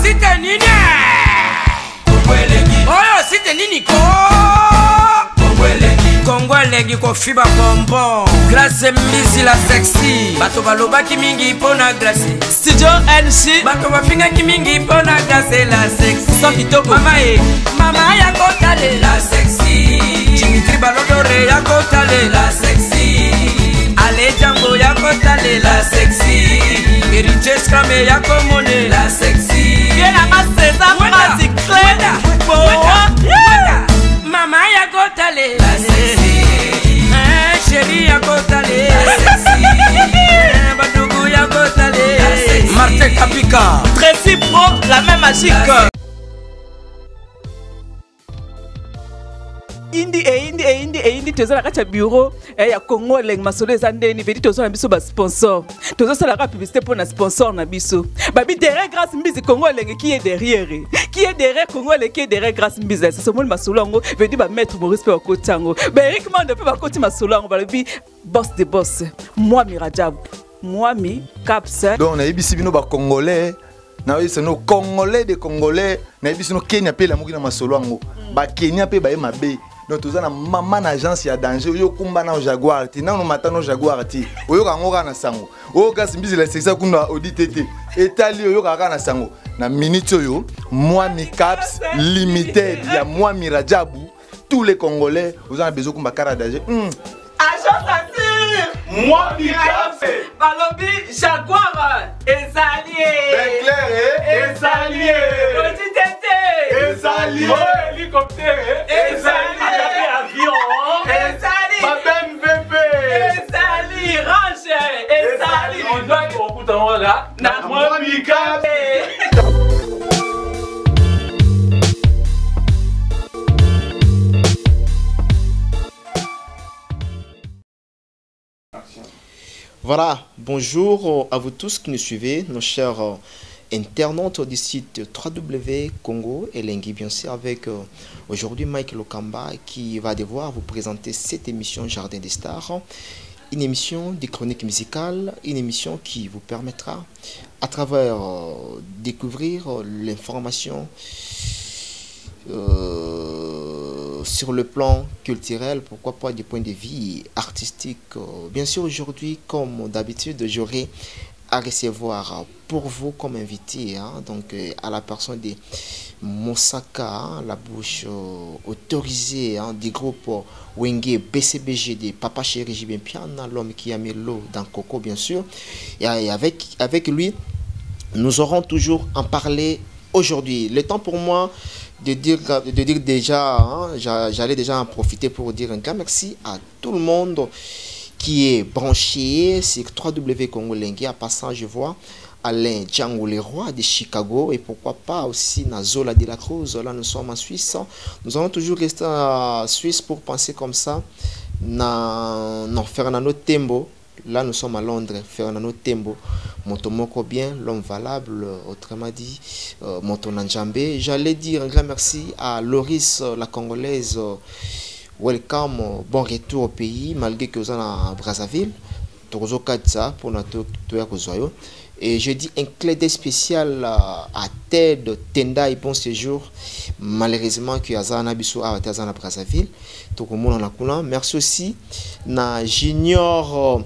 site nini oyo site nini ko Kongolegi ko fiba bonbon Glace misi la sexy Bato balobaki mingi pona glace Studio NC Bato bafingaki mingi pona glace la sexy Sans kitoko Mama ya kotale la sexy Dimitri Balodore ya kotale la sexy Ale Django ya kotale la sexy Eriche Scramé ya komone la sexy Viena César Magic Clé Mama ya kotale la sexy Chérie ya kotale la sexy Badougou ya kotale la sexy Martin Kapika Tracy Pro, la même magique Indi toza na bureau ya Congo leng masolo ezandeni vedi toza na biso ba sponsor toza sala ka publicité pour na sponsor na biso babi derrière grâce mbizi Congo leng qui est derrière Congo leng qui est derrière grâce mbizi c'est ce monde masolo ngo vedi ba mettre Maurice pe okotango ba Eric Mande pe ba koti masolo ngo babi boss de boss moi Mirajab moi mi caps donc na yebisi bino ba congolais na yebisi no congolais de congolais na yebisi no Kenya pe la moki na masolo ngo ba Kenya pe ba mabe. Donc tout ça na maman agence ya danger yo kumba na Jaguar ti na no matano Jaguar ti oyo kangoka na sango oyo kasi mbizi la sexa kuna auditete etali oyo kaka na sango na minute yo moi mi caps limited ya moi Mirajabu tous les congolais vous avez besoin kumba kara danger agence assure moi mi caps balobi Jaguar ezalié ben clair auditete ezalié hélicoptère ezalié avion ezali babem VP ezali range ezali on doit écouter là na moi mi caps Voilà, bonjour à vous tous qui nous suivez, nos chers internautes du site www.congo et Lengui, bien sûr, avec aujourd'hui Mike Lokamba qui va devoir vous présenter cette émission Jardin des Stars, une émission de chronique musicale, une émission qui vous permettra à travers découvrir l'information sur le plan culturel, pourquoi pas du point de vue artistique. Bien sûr, aujourd'hui, comme d'habitude, j'aurai à recevoir pour vous comme invité, donc à la personne de Moussaka, la bouche autorisée du groupe Wenge BCBG de Papa Chéri Jibempiana, l'homme qui a mis l'eau dans Coco, bien sûr. Et avec lui, nous aurons toujours en parler aujourd'hui. Le temps pour moi de dire déjà, j'allais déjà en profiter pour dire un grand merci à tout le monde qui est branché sur www.congo Lengui. À passant, je vois Alain Django, le roi de Chicago, et pourquoi pas aussi Nazola de la Cruz. Là, nous sommes en Suisse. Nous allons toujours rester en Suisse pour penser comme ça. Non, Fernando Tembo. Là, nous sommes à Londres. Fernando Tembo. Motomoko bien, l'homme valable, autrement dit, Motonanjambe. J'allais dire un grand merci à Loris, la Congolaise. Welcome, bon retour au pays, malgré que vous êtes à Brazzaville. Tozo Katsa pour notre Zoyo. Et je dis un clé d'œil spécial à Ted, Tenda et bon séjour. Malheureusement, que Azana Bissou a été à Brazzaville. Merci aussi à Junior,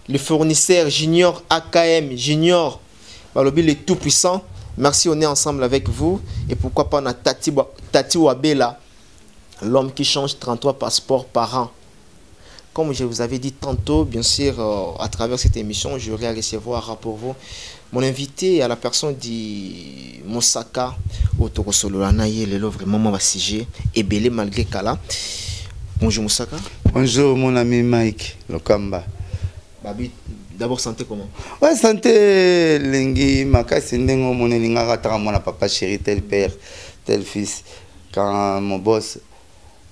le fournisseur Junior AKM, Junior, le tout puissant. Merci, on est ensemble avec vous. Et pourquoi pas on a Tati Wabela, l'homme qui change 33 passeports par an. Comme je vous avais dit tantôt, bien sûr, à travers cette émission, j'aurai à recevoir pour vous mon invité à la personne de Moussaka, Otorosoloanaye, le vraiment ma sujet, et belé malgré Kala. Bonjour Moussaka. Bonjour mon ami Mike Lokamba. Babi, d'abord santé comment? Ouais, santé Lengui, Makasi Ndengo, mon Elinga, mon papa chéri, tel père, tel fils. Quand mon boss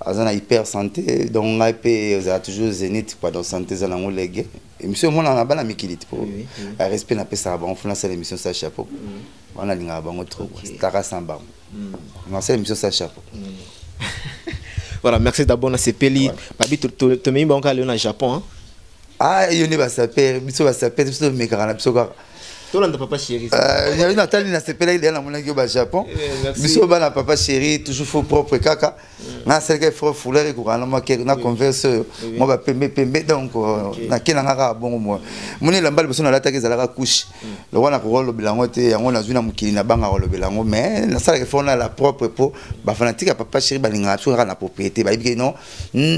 a hyper santé, donc on a toujours zénith, quoi, donc santé, ça n'a légué. Et monsieur, moi, on a pas la mikilite pour respect, n'a pas ça, on fait l'émission ça chapeau. On a l'ingénieur bon trop, Stara Samba. On fait l'émission ça chapeau. Voilà, merci d'abord à Sepeli. Babi, tu m'as dit bon qu'à aller au Japon. Ah, il y a pas ça père, monsieur va s'appeler, monsieur me garant, monsieur Tolanda papa chéri. Il y a une Nathalie na sepela il y a na mona au Japon. Biso ba na papa chéri toujours faux propre kaka. Na celle qui faut fouleur ko na ma ke na converse moi ba pembe donc na kena ngaka bongo moi. Moni lamba biso na lata ke zalaka couche. Le wana ko lo bilango te yango na zuna mukili na banga lo bilango mais na sala ke faut na la propre po ba fanatique papa chéri ba linga so na propriété ba bi non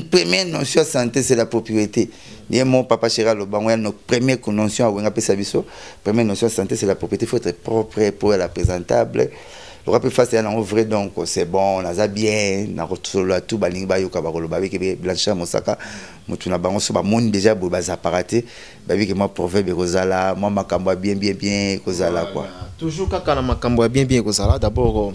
première notion santé c'est la propriété. Ni mon papa chéri le bango nos première notion à wenga pesa biso. Première notion santé c'est la propriété, il faut être propre pour la présentable. Le rap face est en vrai donc c'est bon, on a bien, on a retrouvé tout baling ba yoka ba koloba avec Blanchard Mosaka, mutuna bango so ba monde déjà bo ba apparate, ba avec moi proverbe kozala, moi makambo bien kozala quoi. Toujours kaka na makambo bien kozala d'abord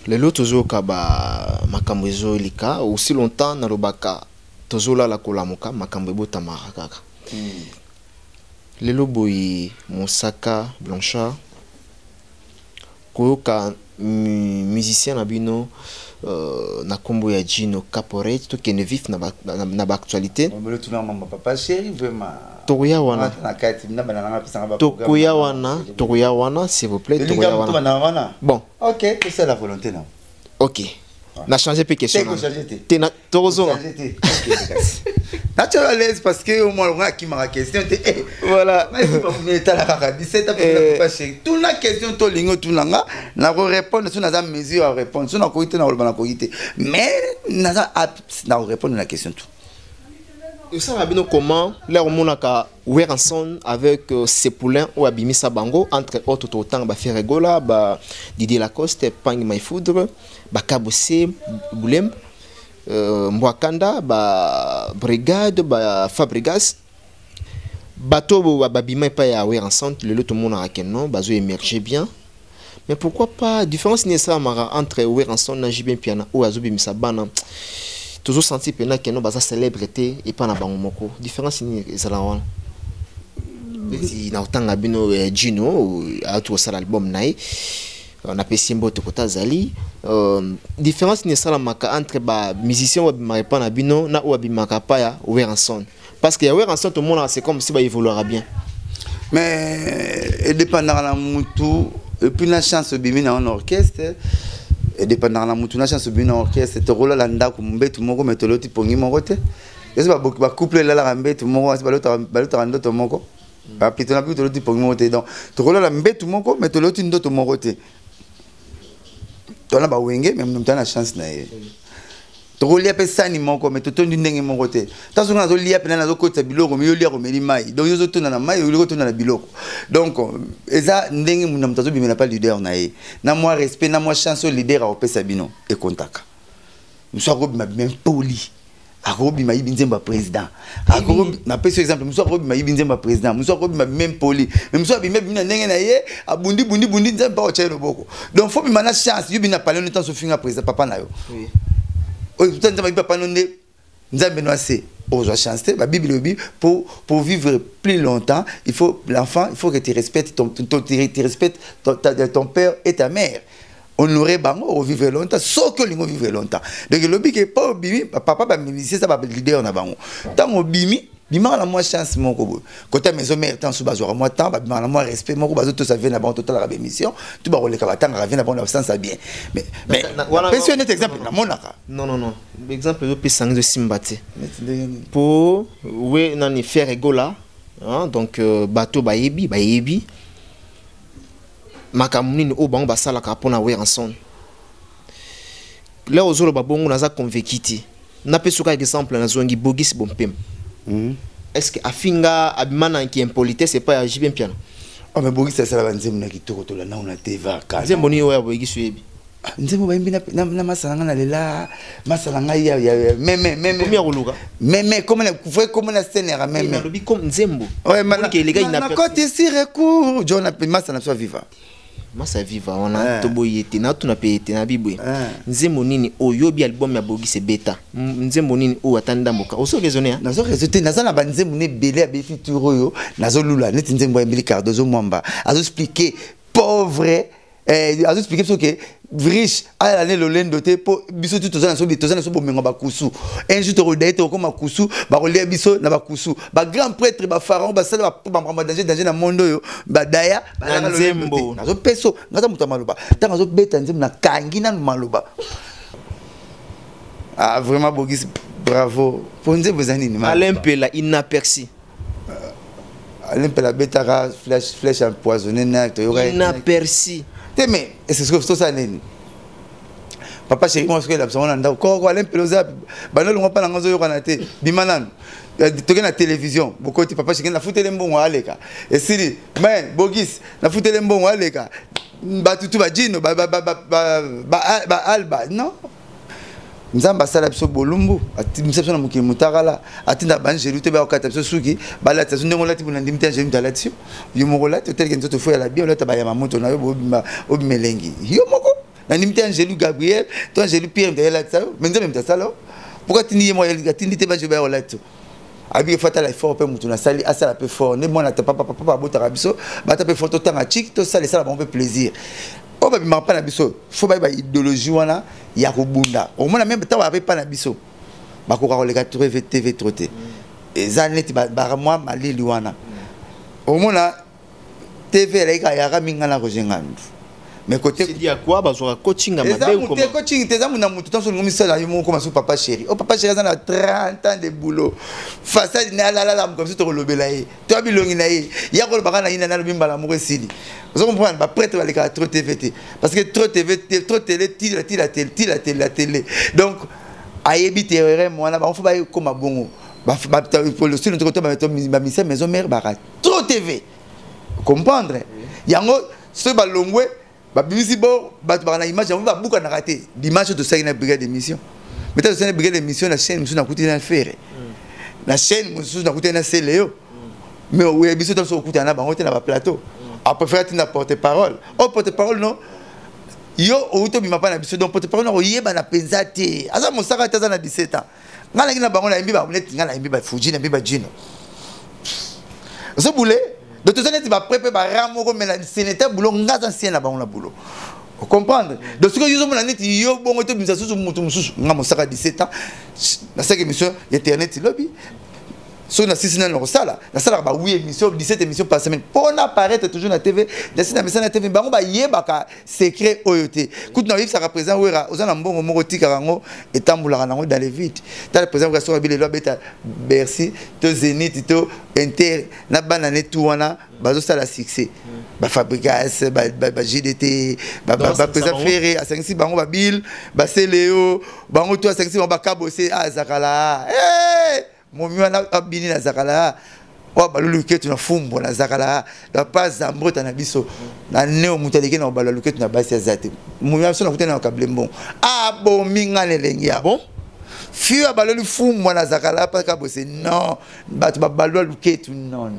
le lot toujours ka ba makambo ezo lika aussi longtemps na lobaka tozola la kolamuka makambo botamara kaka. Lelo boyi Mosaka Blanchard koyoka musicien na bino na kombo ya Gino Caporate to kene vif na ba actualité on veut tout na mama papa chéri vraiment tokuya wana tokuya wana s'il vous plaît tokuya wana bon OK c'est la volonté non OK na changer peu question te na tozo naturellement parce que au moins on a qui m'a question voilà mais pas vous état la 17 ans pas chéri tout la question to lingo tout nanga na répondre sur na mesure à répondre sur na koité na na koité mais na répondre la question tout. Et ça va bien comment l'air monaka Weranson avec ses poulains ou Abimisa Bango entre autres autant ba Ferregola ba Didier Lacoste Pang Maïfoudre ba Kabose Boulem Mwakanda ba Brigade ba Fabrigas bateau ba Babima pa ya Weranson le tout le monde a kenon bazo émerger bien. Mais pourquoi pas différence n'est ça entre Weranson na Jibin Piana ou Azobimisa Bana toujours senti pena que non basa célébrité et pas na bango moko différence ni ezala wana petit na utanga bino Gino a tout ça l'album nae on a pesi mboto kota zali différence ni sala maka entre ba musicien wa bimaka na bino na wa bimaka pa ya Weranson parce que ya Weranson tout le monde c'est comme si ba évoluera bien mais dépendant la mutu et puis la chance bimi na un orchestre et dépendant la mutuna chance bien orchestre te rola la ndako mbetu moko metoloti pongi moko te est-ce ba couple la la mbetu moko balota ndoto moko ba pitona pitoloti pongi moko te donc te rola la mbetu moko metoloti ndoto moko te tona ba wenge même mutana chance na ye to rolia pe sani moko metotondi ndenge moko te taso na zo lia pe na zo kota biloko mi yo lia ko meli mai donc yo zo tona na mai yo tona na biloko donc eza ndenge muna mutazo bimena pas leader na ye na moi respect na moi chance leader a opesa bino e kontaka muso ko bima même poli akobi ma yibinzemba président akobi na pese exemple muso ko bima yibinzemba président muso ko bima même poli mais muso bima bina ndenge na ye abundi nzemba o chelo boko donc faut bima na chance yibina parler le temps so finga président papa na yo oui. Oh, tout le temps, pas nous nzambe noissé aux chances la Bible dit pour vivre plus longtemps il faut l'enfant il faut que tu respectes tu respectes ton père et ta mère honorer bango vivre longtemps sauf que lingo vivre longtemps donc le but que pas bimi papa ba ministre ça ba leader na bango tant bimi bima la moi chance moko bo côté maison mère tant sous bazora moi tant ba bima la moi respect moko bazo to ça vient na bango total la émission tu ba roleka ba tant vient na bango ça bien mais personne n'est exemple na monaka non exemple de pesang de Simbate pour oui nani faire egola donc bateau ba yebi makamuni o bango ba sala ka pona Weranson là ozolo ba bongo na za convainciti na pesuka exemple na zongi bogis bompem. Est-ce que afinga abimana qui impolitesse c'est pas Jibin Piano? Oh mais Bogi ça la nzembo na kitoko to la na on a teva ka. Nzembo ni oya Bogi suyebi. Nzembo ba imbina na masalanga na lela masalanga ya même comment na scène era même. Na lobi comme Nzembo. Ouais mais que les gars na côté si recours John appelle masala soit vivant. Masa viva ona toboyete na tuna pete na bibwe nzembo nini oyobi album ya Bogi se beta nzembo nini o atanda mboka oso raisonner nazo raisonner nazo na banzembo ne belé abi fituro yo nazo lula net nzembo ya Mbili Cardozo Mwamba azo expliquer pauvre azo expliquer parce que riche à l'année le lendo te po biso tout tozana so bomenga ba kusu un jour to rodete ko makusu ba kolia biso na ba kusu ba grand prêtre ba pharaon ba sala ba danger na mondo yo ba daya ba nzembo nazo peso ngaza muta maloba tanga zo beta nzembo na kangi na maloba. Ah vraiment Bogis bravo pour nzembo zanini Alain Pela inaperçu. Alain Pela betara flèche empoisonnée na to yoga inaperçu. Mais c'est ce que ça n'est. Papa chéri moi ce que la personne anda ko Alain Pela za banalo ngapa na ngazo yoka na te bimanan toke na télévision bokoti papa chéri na futele mbongo aleka esili mais Bogis na futele mbongo aleka batutu ba jino ba alba non nzamba sala biso bolumbu atimisa na mukili mutakala atinda banjelu te ba okata biso suki balata so ndongo lati bunandi mita jelu dalati yo moko lati tel que nzoto fo ya la bien lata ba ya mamoto na yo obimelengi yo moko na ndimita Angelu Gabriel to Angelu Pierre de la tsalo menza même tsalo pourquoi tini mo ya tindi te ba je ba olati abi fatala effort pe mutu na sali asala pe fort ne mona ta papa botaka biso bata pe photo tanga chik to sali sala bon pe plaisir. Oh bah mais pas na biso faut ba idéologie wana ya kobunda au moins même temps avec pas na biso ba ko ka le TV troté et zanet ba moi malili wana au moins na TV la ka ya ka minga na ko jengandu mais côté c'est dit à quoi ba zo coaching à mabe ou comment coaching te zamu na mutu tant so ngomi sala yo ko masu papa chéri oh papa chéri na 30 ans de boulot face à la comme ça to lobela yi to bilongi na yi ya ko ba na ina na bimba la mo sili. Vous comprenez, bah prêtre va les gars trop TVT parce que trop TV trop télé la télé donc ayebi terre moi là on faut pas comme bon bah pour le style notre ma maison mère bah trop TV comprendre yango ce balongwe bah bisibo bah na image on va beaucoup na rater l'image de ça une brigade d'émission mais tu sais une brigade d'émission la chaîne nous na coûté na faire la chaîne nous na coûté na Céléo mais oui biso dans so coûté na bango na plateau. Après faire une porte-parole. Oh porte-parole non. Yo auto bima pa na biso donc porte-parole no yeba na penzate. Asa mosaka taza na 17 ans. Ngala ngina bango na imbi ba net ngala imbi ba fuji na imbi ba jino. Zo boulé de tout ça net ba prépa ba ramo ko mena sénateur boulot ngaza ancien na bango na boulot. Vous comprenez? Donc ce que yo mona net yo bongo to bimisa susu mutu mususu nga mosaka 17 ans. Na ça que monsieur internet lobby. So na 6 ans sala na sala ba 8 émissions 17 émissions par semaine pour n'apparaître toujours na TV na na TV bango ba yebaka secret oyote kutu na ça représente wera ozana mbongo moko tika rango etambula nango dans les vides ta représente ka so bile lo beta Bercy to Zénith to Inter na banane tout wana bazo sala succès ba Fabricas ba GDT ba président Ferré a 56 bango ba Bill ba Céléo bango to a 56 ba Kabosé a Zakala mon mieux a bini na zakala wa balulu ketu na fumbo na zakala da pas zambrota na biso na neo mutaleke na balulu ketu na basi azate mon mieux so na kutena ka blembon a bo minga ne lengi ya bon fiu balulu fumbo na zakala pas ka bose non batu ba balulu ketu non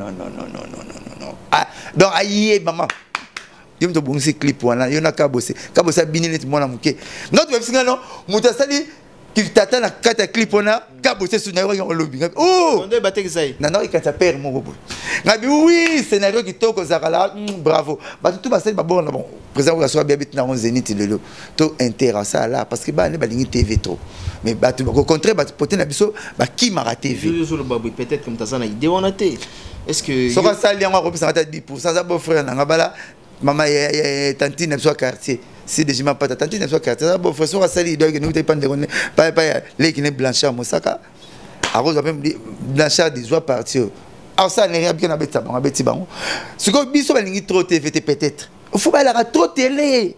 ah donc aye maman yo mto bongi clip wana yo na ka bose bini net mona muke notre website non mutasali qui t'attend à 4 clips on a cabossé sur naïro en lobby oh on doit battre ça non non il quand ça perd mon bobo ngabi oui scénario qui toko zakala bravo ba tout ba c'est bon bon président va soit bien bit na Zénith lelo to intéressant là parce que ba ne ba lingi TV trop mais ba tout au contraire ba poter na biso ba qui mara TV sur le babou peut-être comme ta ça na idée on a été est-ce que so ka sali on représenter 10% ça bon frère na ngabala maman tantine soit quartier si déjà ma pas tantine soit quartier ça bon frère so ka sali doit que nous pas de pas les qui ne blanchard mosaka à cause même blanchard des oies partir alors ça n'est rien bien na beta ba beti bango ce que biso ba lingi trop TV peut-être il faut pas la trop télé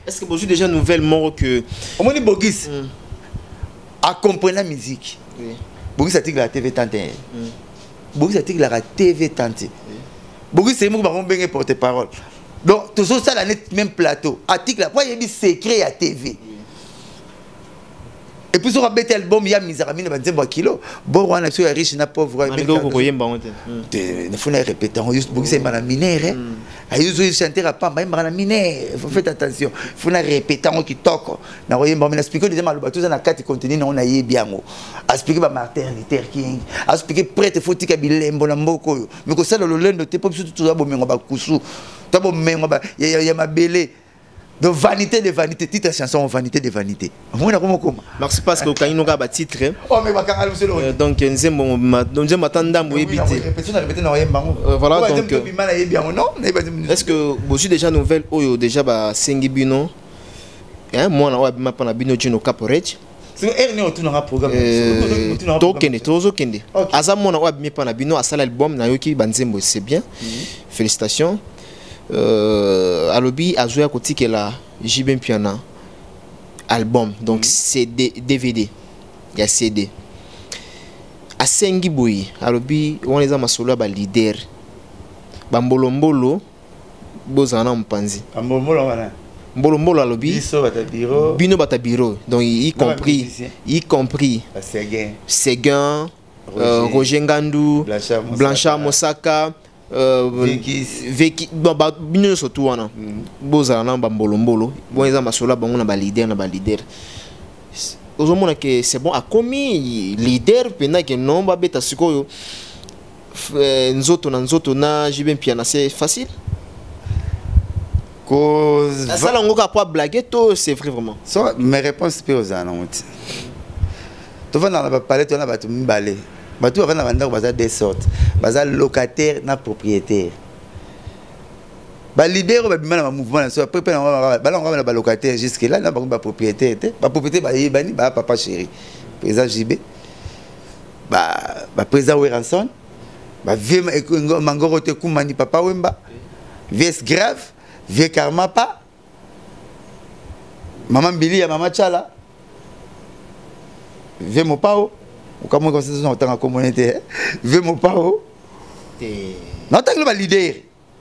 est-ce que bonjour déjà nouvellement que au moins Bogis à comprendre la musique Bogis a dit que la TV tante Bogis a dit que la TV tante Bogis c'est moi qui vais porte-parole donc tout ça la net même plateau article après il y a des secrets à TV et puis sur un bête album il y a misérable na banzembo kilo bon on a sur riche na pauvre mais ko koyemba on ne faut pas répéter on juste Bogis c'est mal minère ayo chanter à pamba na minère faut faire attention faut na répéter on qui toque na koyemba mais expliquer déjà mal tout ça na carte contenu on a yé bien ngo expliquer ba Martin Luther King expliquer prêtre faut tika bilembo na mboko mais ko ça le lendo te pas tout ça bomengo ba kusu Tabo mengo ba ya mabele. De vanité de vanité, titre chanson vanité de vanité. Moi na comment. Merci parce que quand il nous a titre. Oh mais bakanga le donc nzembo nzembo matanda moyebite. Voilà donc est-ce que vous avez déjà nouvelle ou déjà ba sengi bino? Hein moi na wa bima pa na bino jino caporage. C'est erni autour na programme. Tozo kende. Aza moi na wa bima pa na bino asala album na yoki banzembo c'est bien. Félicitations. Alobi azoya kotike la Jibin Piana album donc CD DVD il y a CD a sengi boyi alobi on les a masolo ba leader ba mbolo bozana mpanzi mbolo alobi bino bata bureau donc y compris Séguin Roger Ngandou Blanchard Mosaka Veki bino surtout wana boza na mbolo bon eza masola bango na ba leader ozomona que c'est bon a commis leader pena que non ba beta sikoyo nzoto na Jibin Piana c'est facile cause ça la ngoka pas blaguer to c'est vrai vraiment so mes réponses pe ozana muti to vana na parler to na batu mbale batu vana banda baza des sortes baza locataire na propriétaire ba leader ba bimana ma mouvement so après pe na ba locataire jusque là na ba propriétaire ba propriétaire ba yebani ba papa chéri président JB ba président Weranson ba vie mangoro te kumani papa Wemba vies grave vie karma pa maman Billy ya mama Chala vie mo pao comme on constate dans la communauté vie mo pao non tant que le leader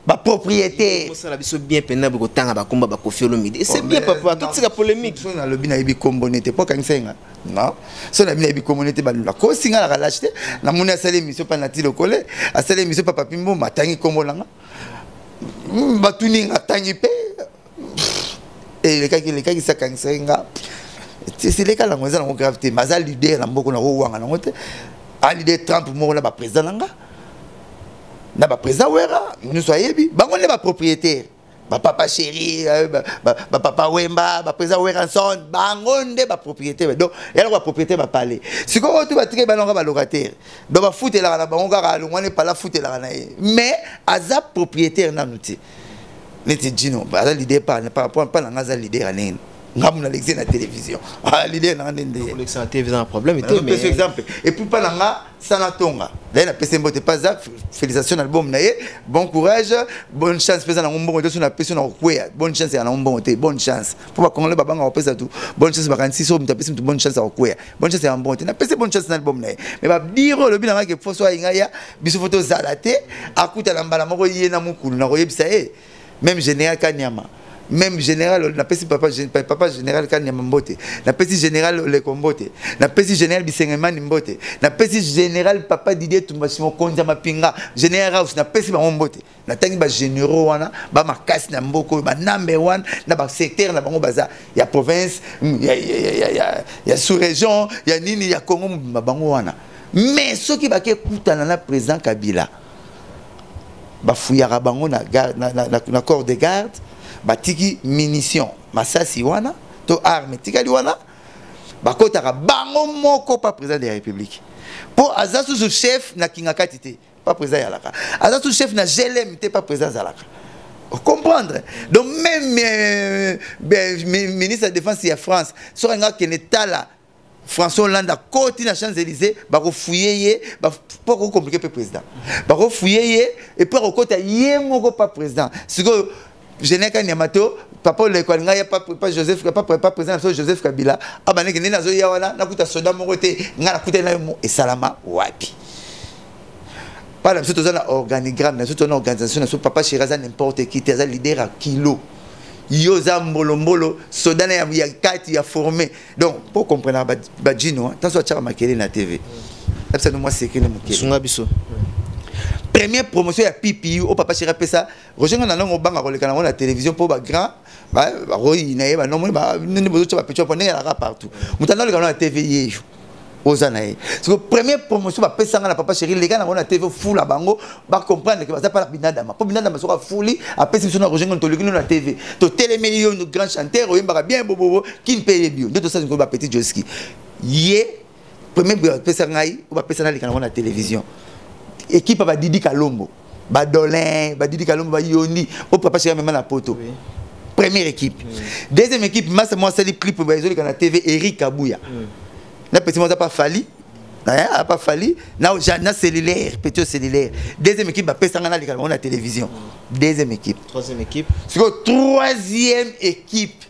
ba propriétaire ça la biso bien pénable ko tanga ba komba ba kofiolo midi c'est bien papa toute cette polémique so na lobi na yebi communauté po kansenga non so na yebi communauté ba la ko singa la lâcheté na mona sale émission pa na ti lokole a sale émission papa pimbo matangi kombolanga ba tuninga tangi pe et les cas qui ça kansenga c'est les cas la ngoza na gravité maza leader na mboko na wanga na ngote a leader Trump mo na ba président nanga na ba président wera nous soyebi bango ne ba propriétaire ba papa chéri ba papa Wemba ba président Weranson bango nde ba propriétaire donc yala ba propriétaire ba parler siko tu ba tike balonga ba locataire donc ba foutela na bango kaka longwane pas la foutela na mais aza propriétaire na nuti neti dino ba leader pas na ngaza leader anene ngam na l'exé na télévision l'idée na ndende l'exé na télévision un problème était mais exemple et puis pas nga sana tonga là na pese mbote pas ça félicitations album na bon courage bonne chance pesa na ngombo to na pesa na kwea bonne chance na ngombo te bonne chance pour pas congolais babanga wa pesa tout bonne chance ba 46 so mtapesa bonne chance à kwea bonne chance ya mbote na pesa bonne chance na album na mais ba dire le bina ke foso inga ya biso photo zalate akuta la mbala moko yena mukulu na koyebisa même général Kanyama même général na pesi papa général Kanyama mbote na pesi général le kombote na pesi général Bisengemani mbote na pesi général papa Didier Tumbasimo Konza mapinga général House na pesi ba mbote na tangi ba généraux wana ba makasi na mboko ba number 1 na ba secteur na bango baza ya province ya sous-région ya nini ya Congo bango wana mais ceux qui ba ke kutana na président Kabila ba fuyara bango na garde na corps de garde batiki munition masasi wana to arme tikali wana bakotaka bango moko pas président de la République pour azasu sous chef na kingakati te pas président yalaka azasu chef na GLM te pas président zalaka comprendre donc même ministre de la défense ya France so nga kenetala François Hollande a côté na Champs-Élysées bako fouiller ba pas compliqué pe président bako fouiller et puis au côté yemoko pas président siko Général Kanyamato, papa le Kwananga ya pas Joseph pas président Joseph Kabila abane ke nazo ya wana nakuta soda mongote ngana kuta na et salama wapi pas la surtout na organigramme na surtout na organisation na papa Chiraza n'importe qui t'es leader à kilo yoza mbolo soda na ya kati ya formé donc pour comprendre ba Djino tant soit tchara makele na TV ça nous moi c'est que nous sunga biso première promotion ya PPU au papa chéri pesa rejoindre na longo banga koleka na la télévision pour ba grand ba roi na ba non ba ne bozo ba petit pour na partout mutanda le na TV yejo Ozanae. C'est la première promotion va passer à Papa Chéri. Les gars on a TV full à bango, va comprendre que ça pas la binadama. Pas binadama sera full. Après c'est sur la région on le na TV. To télé millions de grands chanteurs, on va bien bobo qui paye bien. De tout ça c'est un petit Joski. Yé premier passer on va passer à la télévision. Équipe va Didi Kalombo, ba Dolin, ba Didi Kalombo, ba Yoni. Au Papa Chéri même la poto. Première équipe. Deuxième équipe, moi c'est le clip ba izoli kana TV Eric Kabouya. Na petit n'a pas fallu. n'a pas fallu. Na cellulaire, petit cellulaire. Deuxième équipe va passer à la télévision. Deuxième équipe. Troisième équipe. C'est la troisième équipe.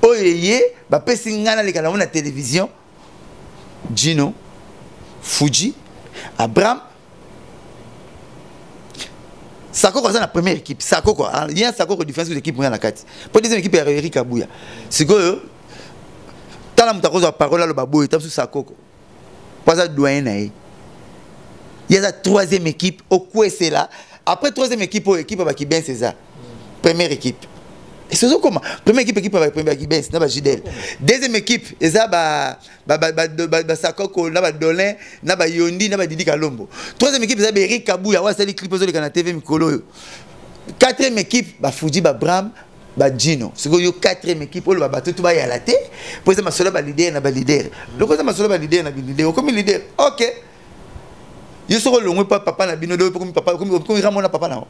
Oyeye va passer à la télévision. Gino, Fuji, Abraham. Sako quoi, c'est la première équipe. Sako quoi. Il y a Sako qui défense l'équipe pour la carte. Pour deuxième équipe, il y a Eric Kabouya. C'est que tant la mutakozo a parole là le babou est sur Sako. Pas ça doyen naï. Il y a la troisième équipe au quoi c'est là. Après troisième équipe au équipe avec qui bien c'est ça. Première équipe. Et c'est comment? Première équipe avec première qui bien c'est na Jidel. Deuxième équipe, et ça Sako na ba Dolin, na ba Yondi, na ba Didi Kalombo. Troisième équipe c'est Eric Kabouya, wa c'est les clips sur le canal TV Mikolo. Quatrième équipe ba Fuji ba Bram ba Gino. C'est que quatrième équipe on va battre tout ba ya la tête. Pour ça ma solo ba leader na ba leader. Le quoi ça ma solo ba leader na ba leader. Comme leader. OK. Yo soro longue pas papa na bino do comme papa comme ramona papa na.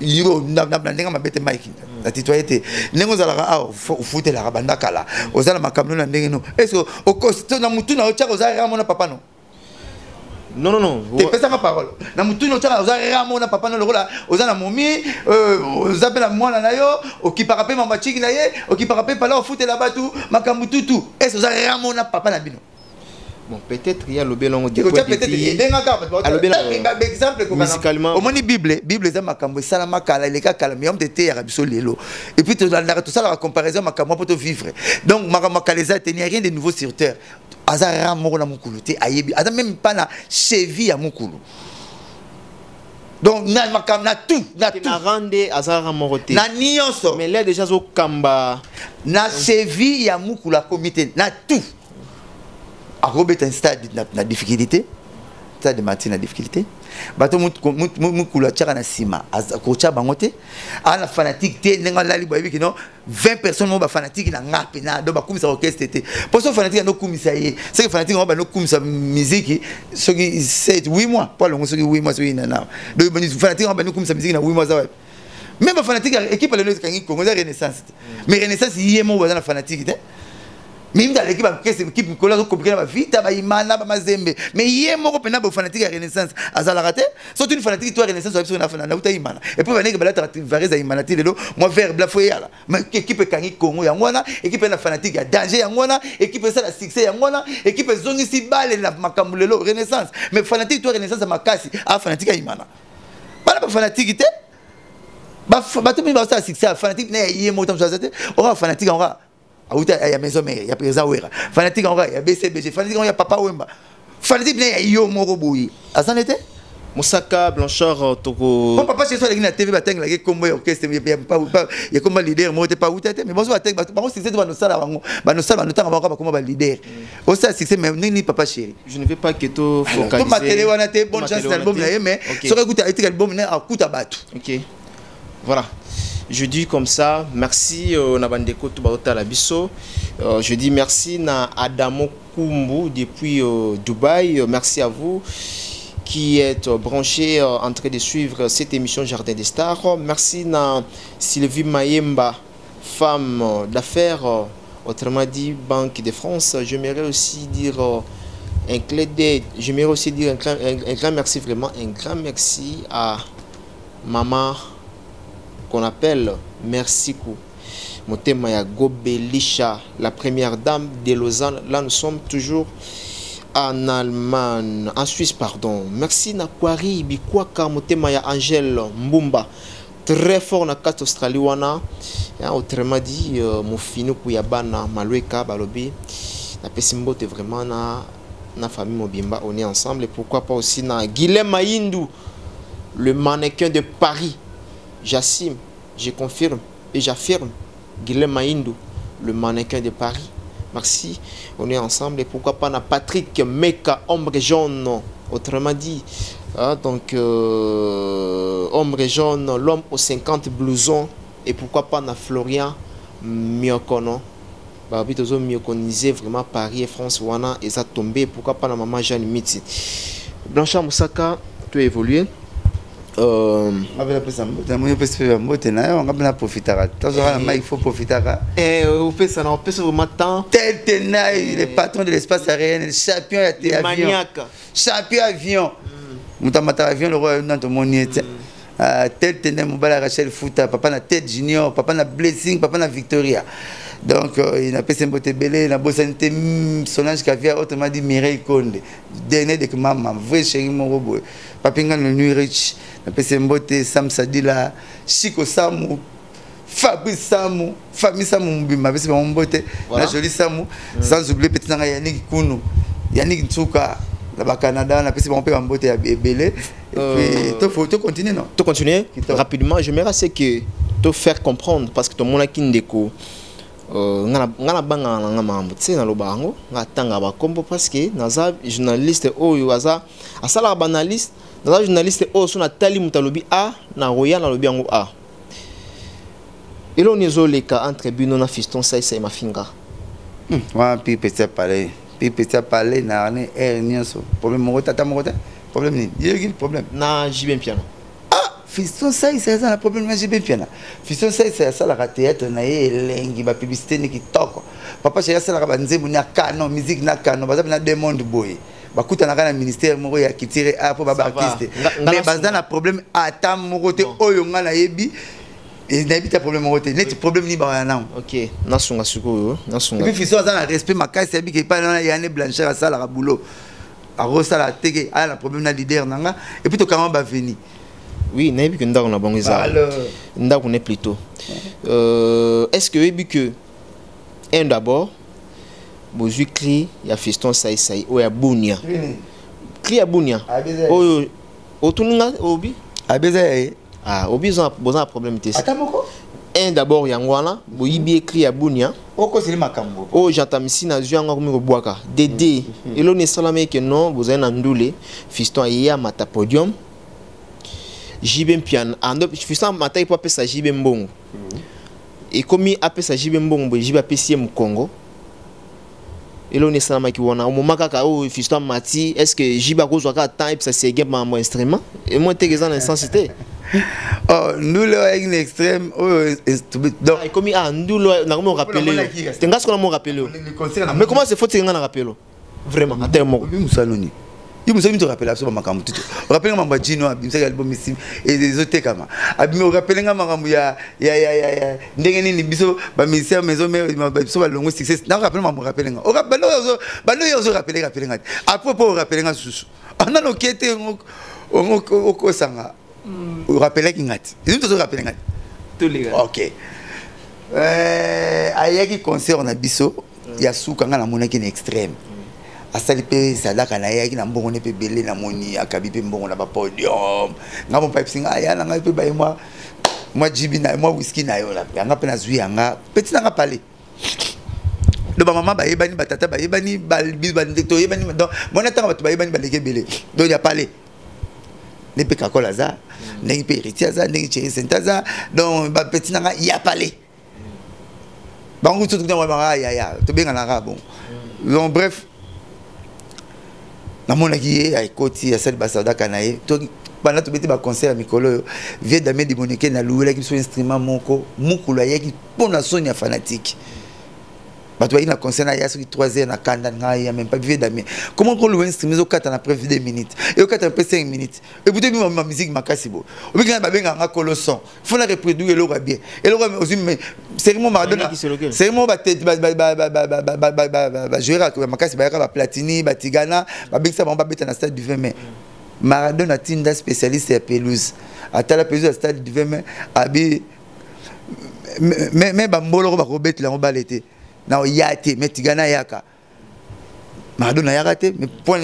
Yo na ndenge ma bete Mike. La titoyete. Nengo za la a foute la banda kala. Ozala makamno na ndenge no. Est-ce au costo na mutu na ocha ozala ramona papa no. Non, non, non. Tu fais ça ma parole. Na mutu no tshaka ozala ramona papa no lokola ozala momi ozapela mwana na yo okipaka pe mama chiki na ye okipaka pe pala foute la batu makamutu tout. Est-ce ozala ramona papa na bino. Bon, peut-être il y a le belon de exemple musicalement au moni Bible za makambo sala makala eleka kala mais homme de terre abiso lelo et puis tout ça la comparaison makambo pour te vivre donc makala za tenir rien de nouveau sur terre azara moko na mukulu te ayebi aza même pas na cheville à mukulu donc na makam na tout na rande azara morote na nyonso mais là déjà zo kamba na cheville ya mukulu a comité na tout. À Robert un stade na difficulté, stade de matin na difficulté. Bato mukula tchaka na sima, akocha bangote. Ana fanatique te nenga lali boyebi ki non 20 personnes mo ba fanatique na ngape na do ba kumisa orchestre te. Pour so fanatique no kumisa ye. C'est que fanatique ba no kumisa musique ce qui c'est 8 mois, pas long ce qui 8 mois so ina na. Do ba fanatique ba no kumisa musique na 8 mois ça. Même ba fanatique équipe le kangi Congo Renaissance. Mais Renaissance yemo ba na fanatique te. Même dans l'équipe équipe Nicolas compliqué la vite ba imana ba mazembe mais yé moko pena ba fanatique à Renaissance azala raté surtout une fanatique toi Renaissance sur na fana na uta imana et puis venir ba la variété imana lelo moi vers bla foya là mais équipe kangi Congo ya ngwana équipe na fanatique ya danger ya ngwana équipe ça la succès ya ngwana équipe zongi si bale na makambu lelo Renaissance mais fanatique toi Renaissance makasi a fanatique ya imana ba fanatique te ba to mi ba ça succès fanatique na yé moko tam choisir on fanatique on va il y a maison mère, il y a président Ouera. Fanatique en vrai, il y a BCBG, fanatique il y a Papa Wemba. Fanatique il y a Yo Moroboui. À ça n'était Moussaka Blanchard Togo. Mon papa chez toi la TV bateng la comme orchestre il y a comme leader moi pas où mais bon bateng bon c'est dans nos salles ba nos salles temps avant comme leader. Au ça c'est même ni papa chéri. Je ne veux pas que tu focaliser. Tout matériel on a été bonne chance l'album là mais sur écoute l'album là à coup à battre. OK. Voilà. Je dis comme ça, merci Nabandeko Tubaota Labiso. Je dis merci na Adamo Kumbu depuis Dubaï. Merci à vous qui êtes branchés en train de suivre cette émission Jardin des Stars. Merci na Sylvie Mayemba, femme d'affaires, autrement dit Banque de France. J'aimerais aussi dire un clé d'aide. J'aimerais aussi dire un grand merci, vraiment un grand merci à maman qu'on appelle Mercikou Motemaya Gobelisha, la première dame de Lausanne. Là, nous sommes toujours en Allemagne, en Suisse, pardon. Merci Nakwari Bikwaka Motemaya Angèle Mbumba, très fort na carte Australie wana. Autrement dit, Mofino Kuyabana Malweka Balobi, na Pesimbote vraiment na famille Mobimba, on est ensemble. Et pourquoi pas aussi na Guilhem Maïndou, le mannequin de Paris. J'assume, je confirme et j'affirme, Guilhem Maïndou, le mannequin de Paris. Merci, on est ensemble. Et pourquoi pas na Patrick Meka, ombre jaune, autrement dit. Ah, donc, ombre jaune, l'homme aux 50 blousons. Et pourquoi pas na Florian Miokono. Bah, vite aux hommes mioconisés, vraiment Paris et France, Wana, et ça tombé. Pourquoi pas na maman Jeanne Mitsi. Blanchard Moussaka, tu as évolué. Il faut profiter. Vous faites ça, on peut se remettre. Tel Tenaï, le patron de l'espace aérien, le champion avion. Champion avion. Moutamata avion, le roi de mon tel Tenaï, Moubala Rachel Fouta, papa na tête junior, papa na blessing, papa na Victoria. Donc, il a passé un peu de belé, il a bossé un Solange Caviar, autrement dit Mireille Konde. Dernier de maman, vrai chéri mon robot. Papingan le nuit riche, il a passé un peu de Sam Sadila, Chico Samou, Fabrice Samou, famille Samou, ma belle, mon beauté, la jolie Samou, sans oublier petit Yannick Kounou, Yannick Ntsuka, là-bas Canada, on a passé mon père en beauté à belé. Et puis, il faut continuer, non? Tu continues rapidement, j'aimerais que te faire comprendre, parce que ton monde a Kindeko. Ngana banga nga mambo tse na lobango nga tanga ba kombo parce que naza journaliste oyo aza asala ba analyste naza journaliste oyo so na tali mutalobi a na roya na lobi yango a elo nezoleka entre bino na Fiston Saïsaï Mafinga wa pi petit parler na ne nyonso problème mo tata mo kota problème ni yegi problème na jibem piano. Fiston Saïsaï, c'est un problème, mais j'ai bien piano. Fiston Saïsaï, ça la théâtre, na yengi, ba publicité ni ki toko. Papa chéri ça la banze mu na canon, musique na canon, baza na demande boy. Ba kuta na kana ministère moko ya kitire a po baba artiste. Mais baza na problème ata moko te oyo nga na yebi. Et n'habite problème moko te, net problème ni ba na. OK, na sunga suko, na sunga. Et puis Fiston ça na respect makasi abi ke pa na Yanné Blanchard ça la boulot. A rosa la teke, a la problème na leader nanga et puis to comment ba venir. Oui, n'est que nous avons nous plutôt. Est-ce que un d'abord, vous cri il y a Fiston Saïsaï ou ya Bounia. Cri à Bounia. Oh, autounga obi. Abeza. Ah, obi ont un problème de ça. Un d'abord yangwana, vous y cri à Bounia. Oko c'est makambo. Oh, j'entends ici na zuanga comme boaka. Dédé. Et l'on est salamé que non, vous avez ndoulé. Fiston ya mata podium. Jibem piano ando Fiston matai po pesa Jibem mbongo et comme a pesa Jibem mbongo Jibem pesa mu Congo et l'on est salama ki wona au moment kaka o Fiston mati est-ce que Jibem ko zo ka temps et ça c'est game mon instrument et moi t'es dans l'intensité oh nous le avec l'extrême donc comme nous le na me rappeler tenga ce qu'on me rappeler mais comment c'est faut tenga na rappeler vraiment à terme mo musaloni. Il me semble que tu rappelles absolument ma tout. Rappelle moi Gino abimsa album ici et des autres kama. Abime rappelle nga makambo ya ndenge nini biso ba ministère maison mais biso ba longo succès. Na rappelle moi rappelle nga. O rappelle balo yo rappelle nga. Après pour rappeler nga susu. On a l'enquête on ko sanga. O rappelle ki ngati. Ils te rappelle nga. Tous les gars. OK. Ayaki concert na biso ya suka nga na monaki na extrême. Asali pe sadaka na yaki na mbongo ne pe belé na moni akabi pe mbongo na ba podium ngamo pipe singa ya na ngai pe ba moi jibi na moi whisky na yo la nga pe na zui nga petit na nga parler do ba mama ba yebani batata ba yebani ba ndekto yebani donc mona tanga ba yebani ba leke belé donc ya parler ne pe kakola za ne pe héritier za ne chéri sentaza donc ba petit na nga ya parler ba ngu tout na ya to benga na bon donc bref na mona ki ay koti ya sel basada kanaye to bana to beti ba concert mikolo vie d'ame di monike na louela ki so instrument moko mukulu ayeki pona sonia fanatique bato ba ina concert na ya so 3h na kanda ngai ya même pas vie d'ame comment qu'on loue instrument zo kata na preuve 2 minutes et au kata pe 5 minutes et vous devez ma musique makasibo obi kana ba benga nga coloson faut la reproduire le bien et le aussi mais sérieusement Maradona sérieusement ba jouer à makasi ba ka ba platini ba tigana ba bingsa ba beta na stade du 20 mai Maradona tinda spécialiste ya pelouse atala pelouse à stade du 20 mai abi mais ba mbolo ba robet la balete na yate mais tigana yaka Maradona yaka te mais point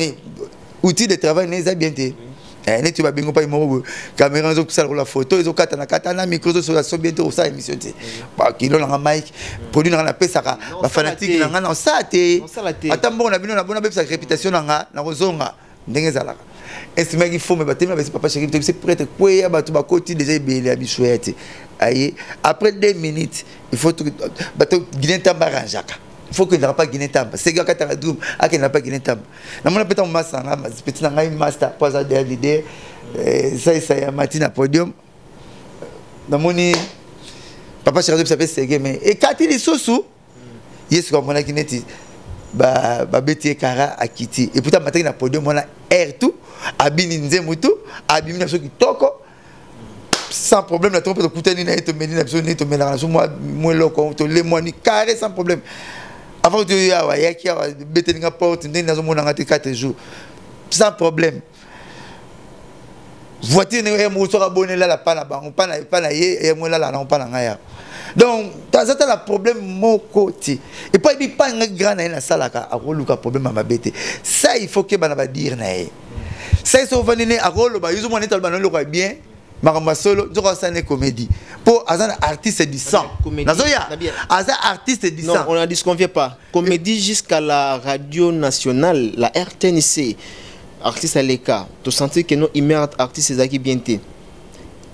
outil de travail n'est pas bien te neti babingo pa imoko caméra zo kusala la photo zo kata na micro zo la so bientôt ça émission te ba kilo na mic produit na pesa ka ba fanatique na na ça te atambo na bino na bona bepsa réputation na kozonga ndenge zalaka estima ki faut me batema ba papa chéri c'est prêtre quoi ba to ba koti déjà belé à bichouette aye après 2 minutes il faut ba to guiné tambaranjaka il faut que n'a pas guiné tamba c'est gars katara drum ake n'a pas guiné tamba na mona peta masanga petit na ngai master pas à l'idée ça ya matina podium na moni papa chéri ça fait ségué mais et kati li sosu yesu comme on a guinéti ba beti kara akiti et pourtant matin na podium on a air tout abini nzemutu abimi na soki toko sans problème la trompe de coutani na eto meni na zone eto mena na so moi loko to le moi ni carré sans problème avant de ya ki beti nga porte ndeni na zo mona ngati 4 jours sans problème voiture ne mo so abonné là la pana bango pana ye e mo là na pana ngaya donc ça la problème mon côté et pas il pas un grand na salaka a roluka problème ma bête ça il faut que bana ba dire na ça ils sont venus à rolo ba yuzo moneta ba no bien maramba solo nzoko sana comédie pour azana artiste du sang nazoya azana artiste du sang non on ne disconvient pas comédie jusqu'à la radio nationale la RTNC artiste à l'écart tu sentir que non immerge artiste ezaki bien té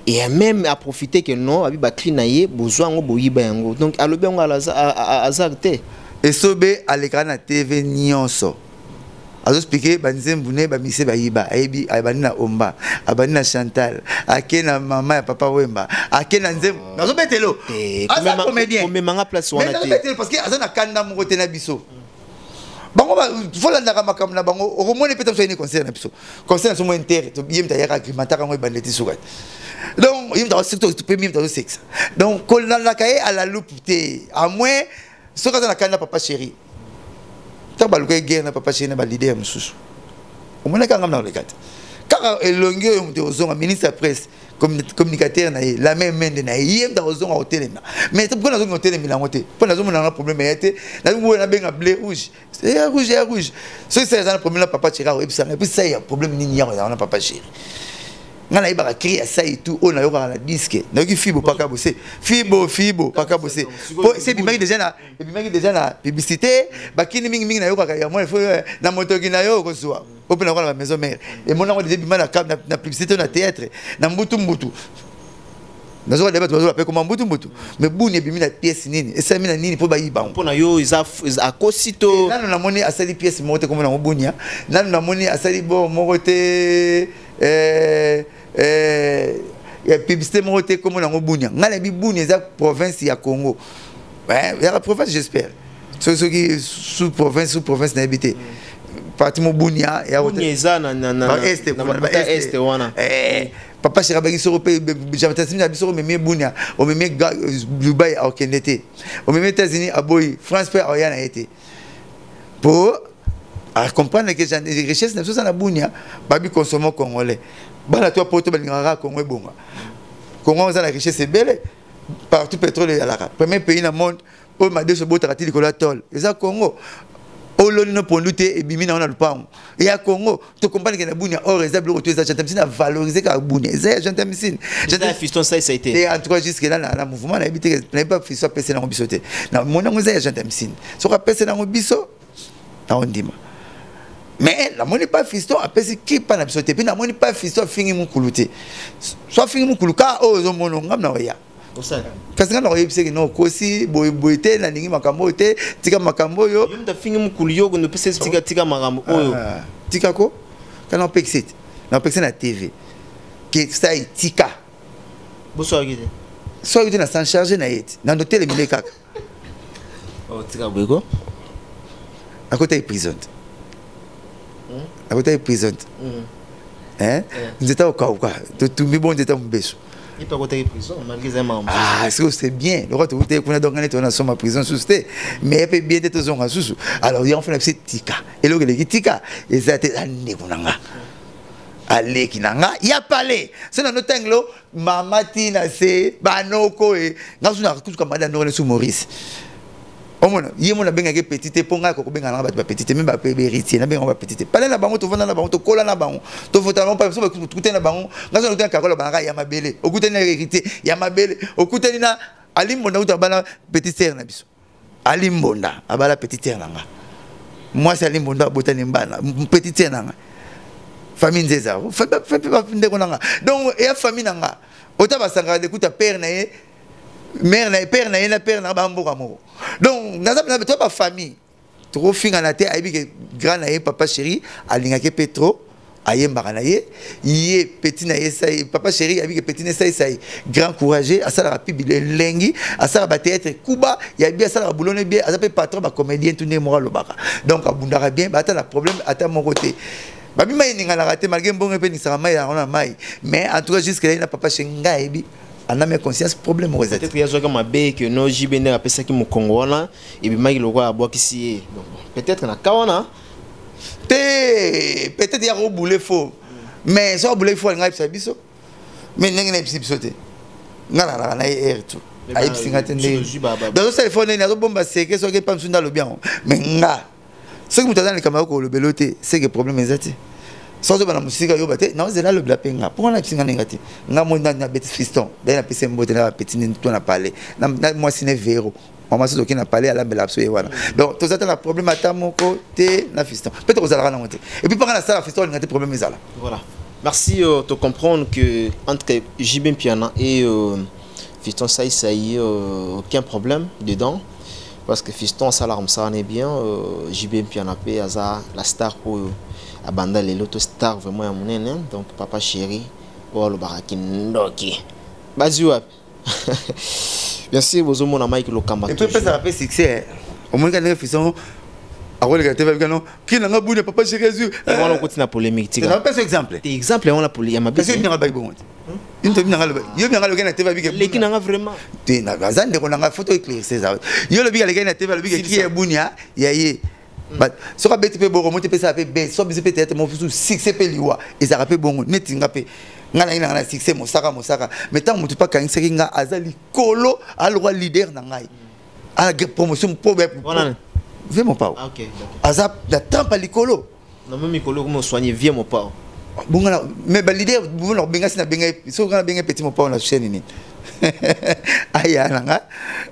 et même à profiter que non abi ba clinaye besoin ngo boyiba yango donc alobi ngo azarte et sobe à l'écran na TV nyonso azo expliquer banzembune ba mise ba yiba ayebi abani na omba abani na Chantal akena mama ya papa wemba akena nzem nazo betelo asa comédien on manga place wana te parce que azana kanda mo côté na biso bango ba volanda ka makam na bango o mone peta so ni concert na biso concert so mo inter to yem ta yaka agrimata ngo bandeti sukat donc yem ta surtout to premier ta sexe donc kolna la kaye à la loupe te à moins so ka na kanda papa chéri tabaluka guerre na papa chéri na ba leader mususu o mona ka ngam na le kat ka elongi yo mte ozonga ministre presse communicateur na la même main de na yem ta ozonga hotel na mais to kona zonga hotel milango te po na zomona na problème yete na ngo na benga bleu rouge c'est rouge so c'est un problème papa chéri et puis ça y a problème ni nya na papa chéri ngana iba créer ça et tout on a eu la disque na ki fibo pas kabosser fibo pas kabosser c'est bimaki déjà na publicité bakini mingi na yo ka ya moi il faut na moto ki na yo ko soa open na la maison mère et mon na début na na publicité na théâtre na mbutu nazo débat bazo appeler comme mbutu mais buni bimi na pièce nini et ça mina nini po ba yiba po na yo isa akosito nanu na moni asali pièce mote comme na bunia nanu na moni asali bon mote ya publicité moté comme on a bunia ngala bi bunia za province ya Congo ouais la province j'espère ceux qui sous province na habité parti mo bunia ya bunia za na est wana papa chéri bagi soro pe j'avais na bisoro mais bunia o même Dubaï au Kenya o même États-Unis à boy France pe au yana été pour à comprendre que les richesses ne sont pas bunia babi consommons congolais bana toi poto balingara Congo bonga Congo on a la richesse c'est belle partout pétrole à la premier pays dans monde au made se botarati likola tol eza Congo ololi no ponduté et bimina on a le pam et à Congo tu comprends que na bunia or eza bloko tu eza jantamsine à valoriser ka bunia eza jantamsine j'étais fiston ça a été et en tout cas jusque là na mouvement na habité na pas fiston pese na bisoté na mon ngo eza jantamsine so ka pese na biso na ondima mais la monnaie pas fiston après c'est qui pas na bisoté puis la monnaie pas fiston fingi mukuluté soit fingi mukuluka o zo mono ngam na ya kasi ngana oyebise que non kosi boyete na ningi makambo te tika makambo yo yumta fingi mukulu yo no pese tika makambo oyo tika ko kana pexit na pexit na TV que ça tika boso agite so agite na sans charger na yet na hôtel mile kaka o tika bweko à côté de prison à côté de prison hein nous étions au Kauka tout mi bon état mbeso il peut côté prison malgré ça maman ah c'est bien le retour tu connais donc on a somme prison sous mais peut bien être zone sous alors il en fait c'est tika et le tika et ça était ande kunanga ale kinanga ya palais c'est dans notre anglo mama tina c'est banoko et ngazuna kutuka madame no sous Maurice on omona ye mona benga ke petite ponga ko benga na ba petite même ba héritier na benga ba petite pale na bango to vanda na bango to kola na bango to vota na pas so kutena bango ngaso na kakola banga ya mabele okutena héritier ya mabele okuteni na alimbonda utabana petite sœur na biso alimbonda abala petite sœur nanga moi c'est alimbonda botani mbana petite sœur nanga famille nzeza fait pas ndeko nanga donc et famille nanga otabasanga de kuta père na ye mère na père na ye na père na ba mboka moko donc naza na to ba famille trop finga na te aibi que grand na ye papa chéri alinga ke petro ayembaka na ye ye petit na ye sai papa chéri aibi que petit na sai grand courageux asala rapide lengi asala ba théâtre kuba ya bien asala boulone bien azape patron ba comédien tout ne moral lobaka donc abundaka bien ba ata na problème ata mon côté babi mai ninga na raté malgré mbongo pe ni sara mai na mai mais en tout cas jusque là na papa chénga aibi on a mis conscience problème aux peut-être qu'il y a joué comme un bec que nos JBN a pensé que mon Congo là et puis Mike le roi a boire ici peut-être na kawana peut-être il y a au boulet faux mais ça boulet faux ngai psa biso mais n'engi na psa biso te ngana na air tout ai psa ngatende donc ça il faut na bomba seke so ke pas msunda lo bien mais nga ce que mutazana ni kama ko lo belote c'est que problème ezati sans bana musika yo bate na ozela lo blapenga pour na psinga ngati nga mo na bet fiston da na pese mbote na petit ni to na parler na moi sine vero maman so ki na parler ala bela so wana donc to zata na problème ata moko te na fiston peut-être ozala na monter et puis pendant la salle fiston ngati problème ezala voilà merci de comprendre que entre JB Piana et fiston ça y aucun problème dedans parce que fiston ça l'arme ça est bien JB Piana pe aza la star pour abanda les loto star vraiment ya monene donc papa chéri pour le baraki ndoki bazua bien sûr vous mona Mike le kamba et puis ça fait succès au moins quand fiston a rôle que tu non qui n'a pas boule papa chéri on va continuer polémique tu pas exemple exemple on la polémique ma parce que il n'y a pas bon une te bien yo bien le gars TV les qui n'a vraiment tu na bazande ko na photo éclair c'est ça yo le bien le gars TV le bien qui est bunia yaye but so ka beti pe boro monte pe ça pe be so biso peut-être mon fusu succès pe liwa et ça rappelle bon netinga pe ngana ina na succès mosaka mais tant mutu pa kan sekinga azali kolo alwa leader na ngai a promotion pour viens mon pao OK azap la tampa likolo non même likolo comme soigner viens mon pao bon mais ba leader bon no benga sina benga so kana benga petit mon pao na chaîne ni aya nanga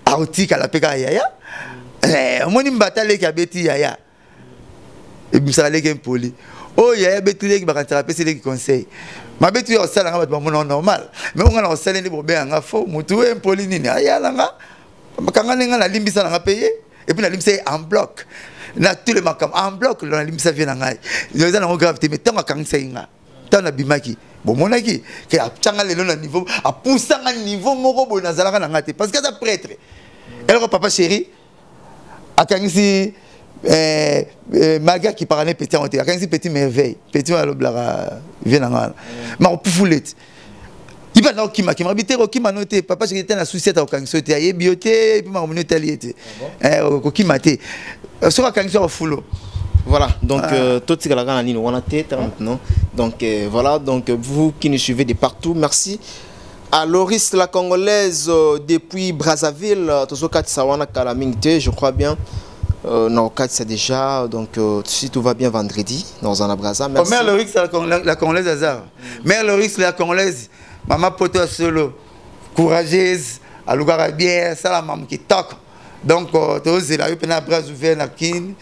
autika la peka aya moni mbatale ki abeti yaya et puis ça les poli oh yaya betile ki bakantara pesi les conseil ma beti yo sala nga ba mon normal mais on nga sala ni bobe nga fo mutu e poli nini aya langa makanga nga na limbisa nga payer et puis na limbisa en bloc na tout le makam en bloc na limbisa vient nga yo za na gravité mais tant makanga nga tant na bimaki bon monaki que a tanga lelo na niveau a poussa nga niveau moko bo na zalaka nga te parce que ça prêtre alors papa chéri akangisi maga qui parlait petit en terre akangisi petit merveille petit à l'oblara vient en ma poufulet il va dans qui m'a habité qui m'a noté papa j'ai été na souci à akangisi te aye bioté et puis ma communauté aliété qui m'a été sur akangisi au fulo voilà donc tout ce que la grande ligne on a tête maintenant donc voilà donc vous qui nous suivez de partout merci à Loris la Congolaise depuis Brazzaville, je crois bien. Non, c'est déjà, donc si tout va bien vendredi, dans un Brazza. Merci. Mère Loris la Congolaise Hazard. Mère Loris la Congolaise, maman poto solo, courageuse, à l'ougar bien, ça la maman qui toque. Donc, tu sais, là, il y a un bras ouvert, la kin,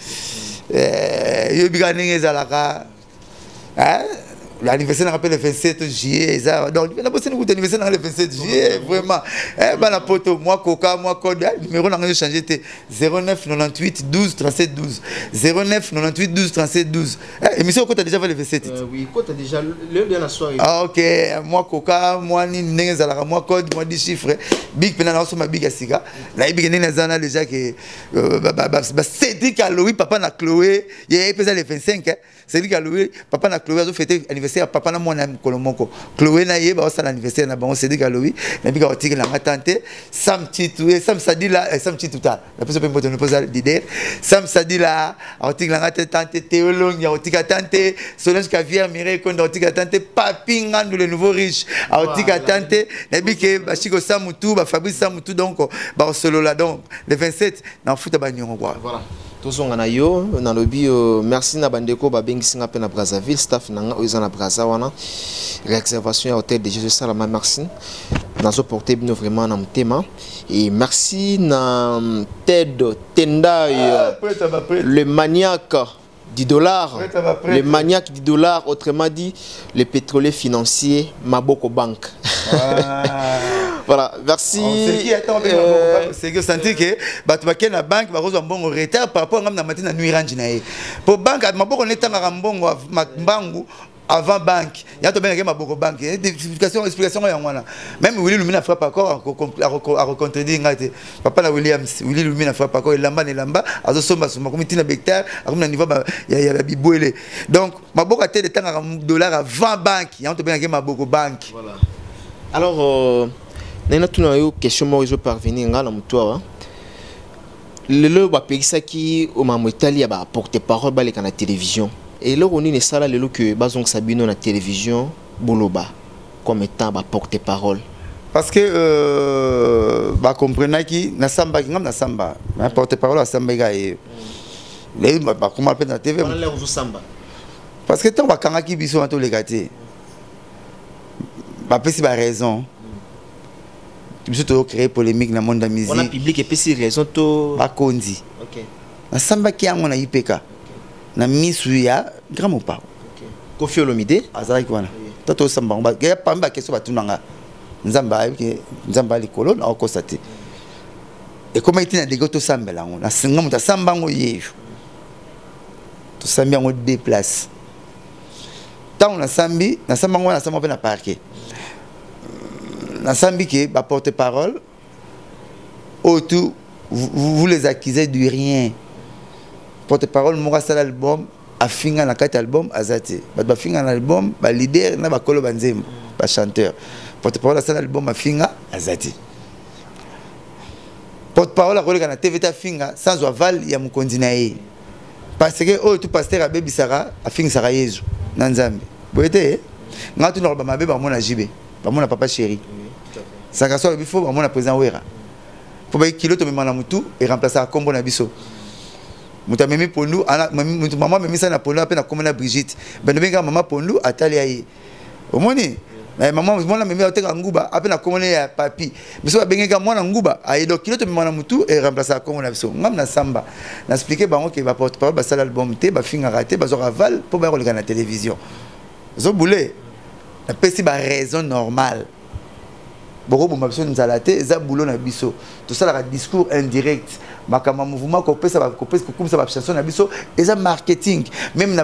il y a un bras ouvert, l'anniversaire rappelle le 27 juillet donc on a bossé nous anniversaire le 27 juillet vraiment bana poto moi coca moi code numéro n'a changé 09 98 12 37 12 09 98 12 37 12 émission quoi t'as déjà fait le 27 oui quoi t'as déjà le bien la soirée ah OK moi coca moi ni ngezala moi code moi 10 chiffres big pena na ma big asiga la big ni nazana déjà que Cédric Aloui papa na Chloé il y a le 25 Cédric Aloui papa na Chloé a fêté anniversaire anniversaire papa na mwana kolomoko Chloé na ye ba sala anniversaire na bango Cédric Alobi na bika otiki la tante Sam Titou et Sam Sadila Sam Titou ta la personne peut me poser l'idée Sam Sadila otiki la tante Théolong ya otiki tante Solange Cavière Mireille Kondo otiki tante Papi Ngandu le nouveau riche otiki tante na bika ba Chiko Samutu ba Fabrice Samutu donc ba solo là donc le 27 na futa ba nyongo quoi voilà tozonga na yo na lobby merci na bandeko ba bengi singa pe na Brazzaville staff na oza na Brazza wana réservation à hôtel de Jésus Salama merci nazo porter bino vraiment na mutema et merci na Ted Tenda le maniaque du dollar le maniaque du dollar autrement dit le pétrolier financier Maboko Bank. Voilà, merci. C'est que sentir que batubake na banque ba kozwa mbongo retard par rapport ngam na matin na nuit range na ye. Pour banque maboko netanga mbongo mbangu avant banque. Ya to benga maboko banque. Explication ya ngwana. Même Willy Lumina frappe encore à recontredire ngate. Papa na Williams, Willy Lumina frappe encore elamba azo somba soma comme tina becteur, comme na niveau ya biboele. Donc maboko te de tanga dollar avant banque. Ya to benga maboko banque. Voilà. Alors nena tuna yo question mo je parvenir ngala mutwa lelo ba pekisa ki o mamotali ya ba porte-parole ba le kana télévision et là on est sala lelo que bazong sabino na télévision boloba comme étant ba porte-parole parce que ba comprendre ki na samba ngam na samba na porte-parole samba ga e les ba comment appelle na TV on là on samba parce que tant ba kanga ki biso na to le gâté ba pesi ba raison tu peux créer polémique dans le monde de la musique. On a public et puis raison to ba kondi. OK. Na samba ki yango na IPK. Na misu ya grand mo pa. OK. Kofi Olomide azali kwana. Toto samba ba ya pamba keso batunanga. Nzamba ke nzamba likolo na okosate. Et comment itina de goto samba lango na singa muta samba ngo yejo. To sambi yango déplace. Tant na sambi na samba ngo na samba pe na parquet. Nasambi ba porte-parole autour vous les accusez de rien porte-parole mon sala album afinga na kati album azate ba finga na album ba leader na ba kolo banzem ba chanteur porte-parole sala album afinga azate porte-parole akoleka na TV ta finga sans aval ya mukonzi na ye parce que tout pasteur abebi sara afinga sara yezu na nzambe boyete ngatu no ba mabe ba mona jibe ba mona papa chéri ça casse le bifo mon président Wera pour ba kilo to me mana mutu et remplacer kombo na biso muta memi pondu ana maman memi ça na pondu apena comme na Brigitte ben benga maman pondu atali ayi omoni maman mona memi oteka nguba apena comme na papi biso benga mwana nguba ayi do kilo to me mana mutu et remplacer kombo na biso ngam na samba na expliquer bango que ba porte parole ba sala album te ba finga raté ba zo raval pour ba regarder na télévision zo boulé na pesi ba raison normale beaucoup de personnes nous allaient ça boulot na biso tout ça la discours indirect makama mouvement copé ça comme ça va chanson na biso et ça marketing même na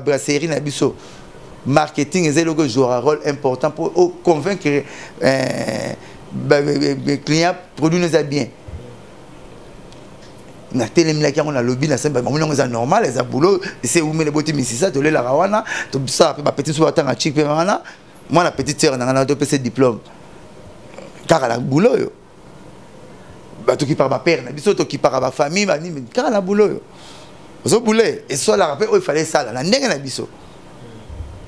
brasserie na biso marketing et c'est le jouer un rôle important pour convaincre les clients produit nous a bien na télé mlaki on a lobby na semba on est normal les boulot c'est où mais les botti misisa to le la rawana tout ça ba petit sous attendre chic pe wana moi la petite sœur n'a pas de diplôme car elle a boulot yo ba to qui par ma père na biso to qui par ma famille ba ni car elle a boulot yo zo boulé et soit la rappel il fallait ça la ndenge na biso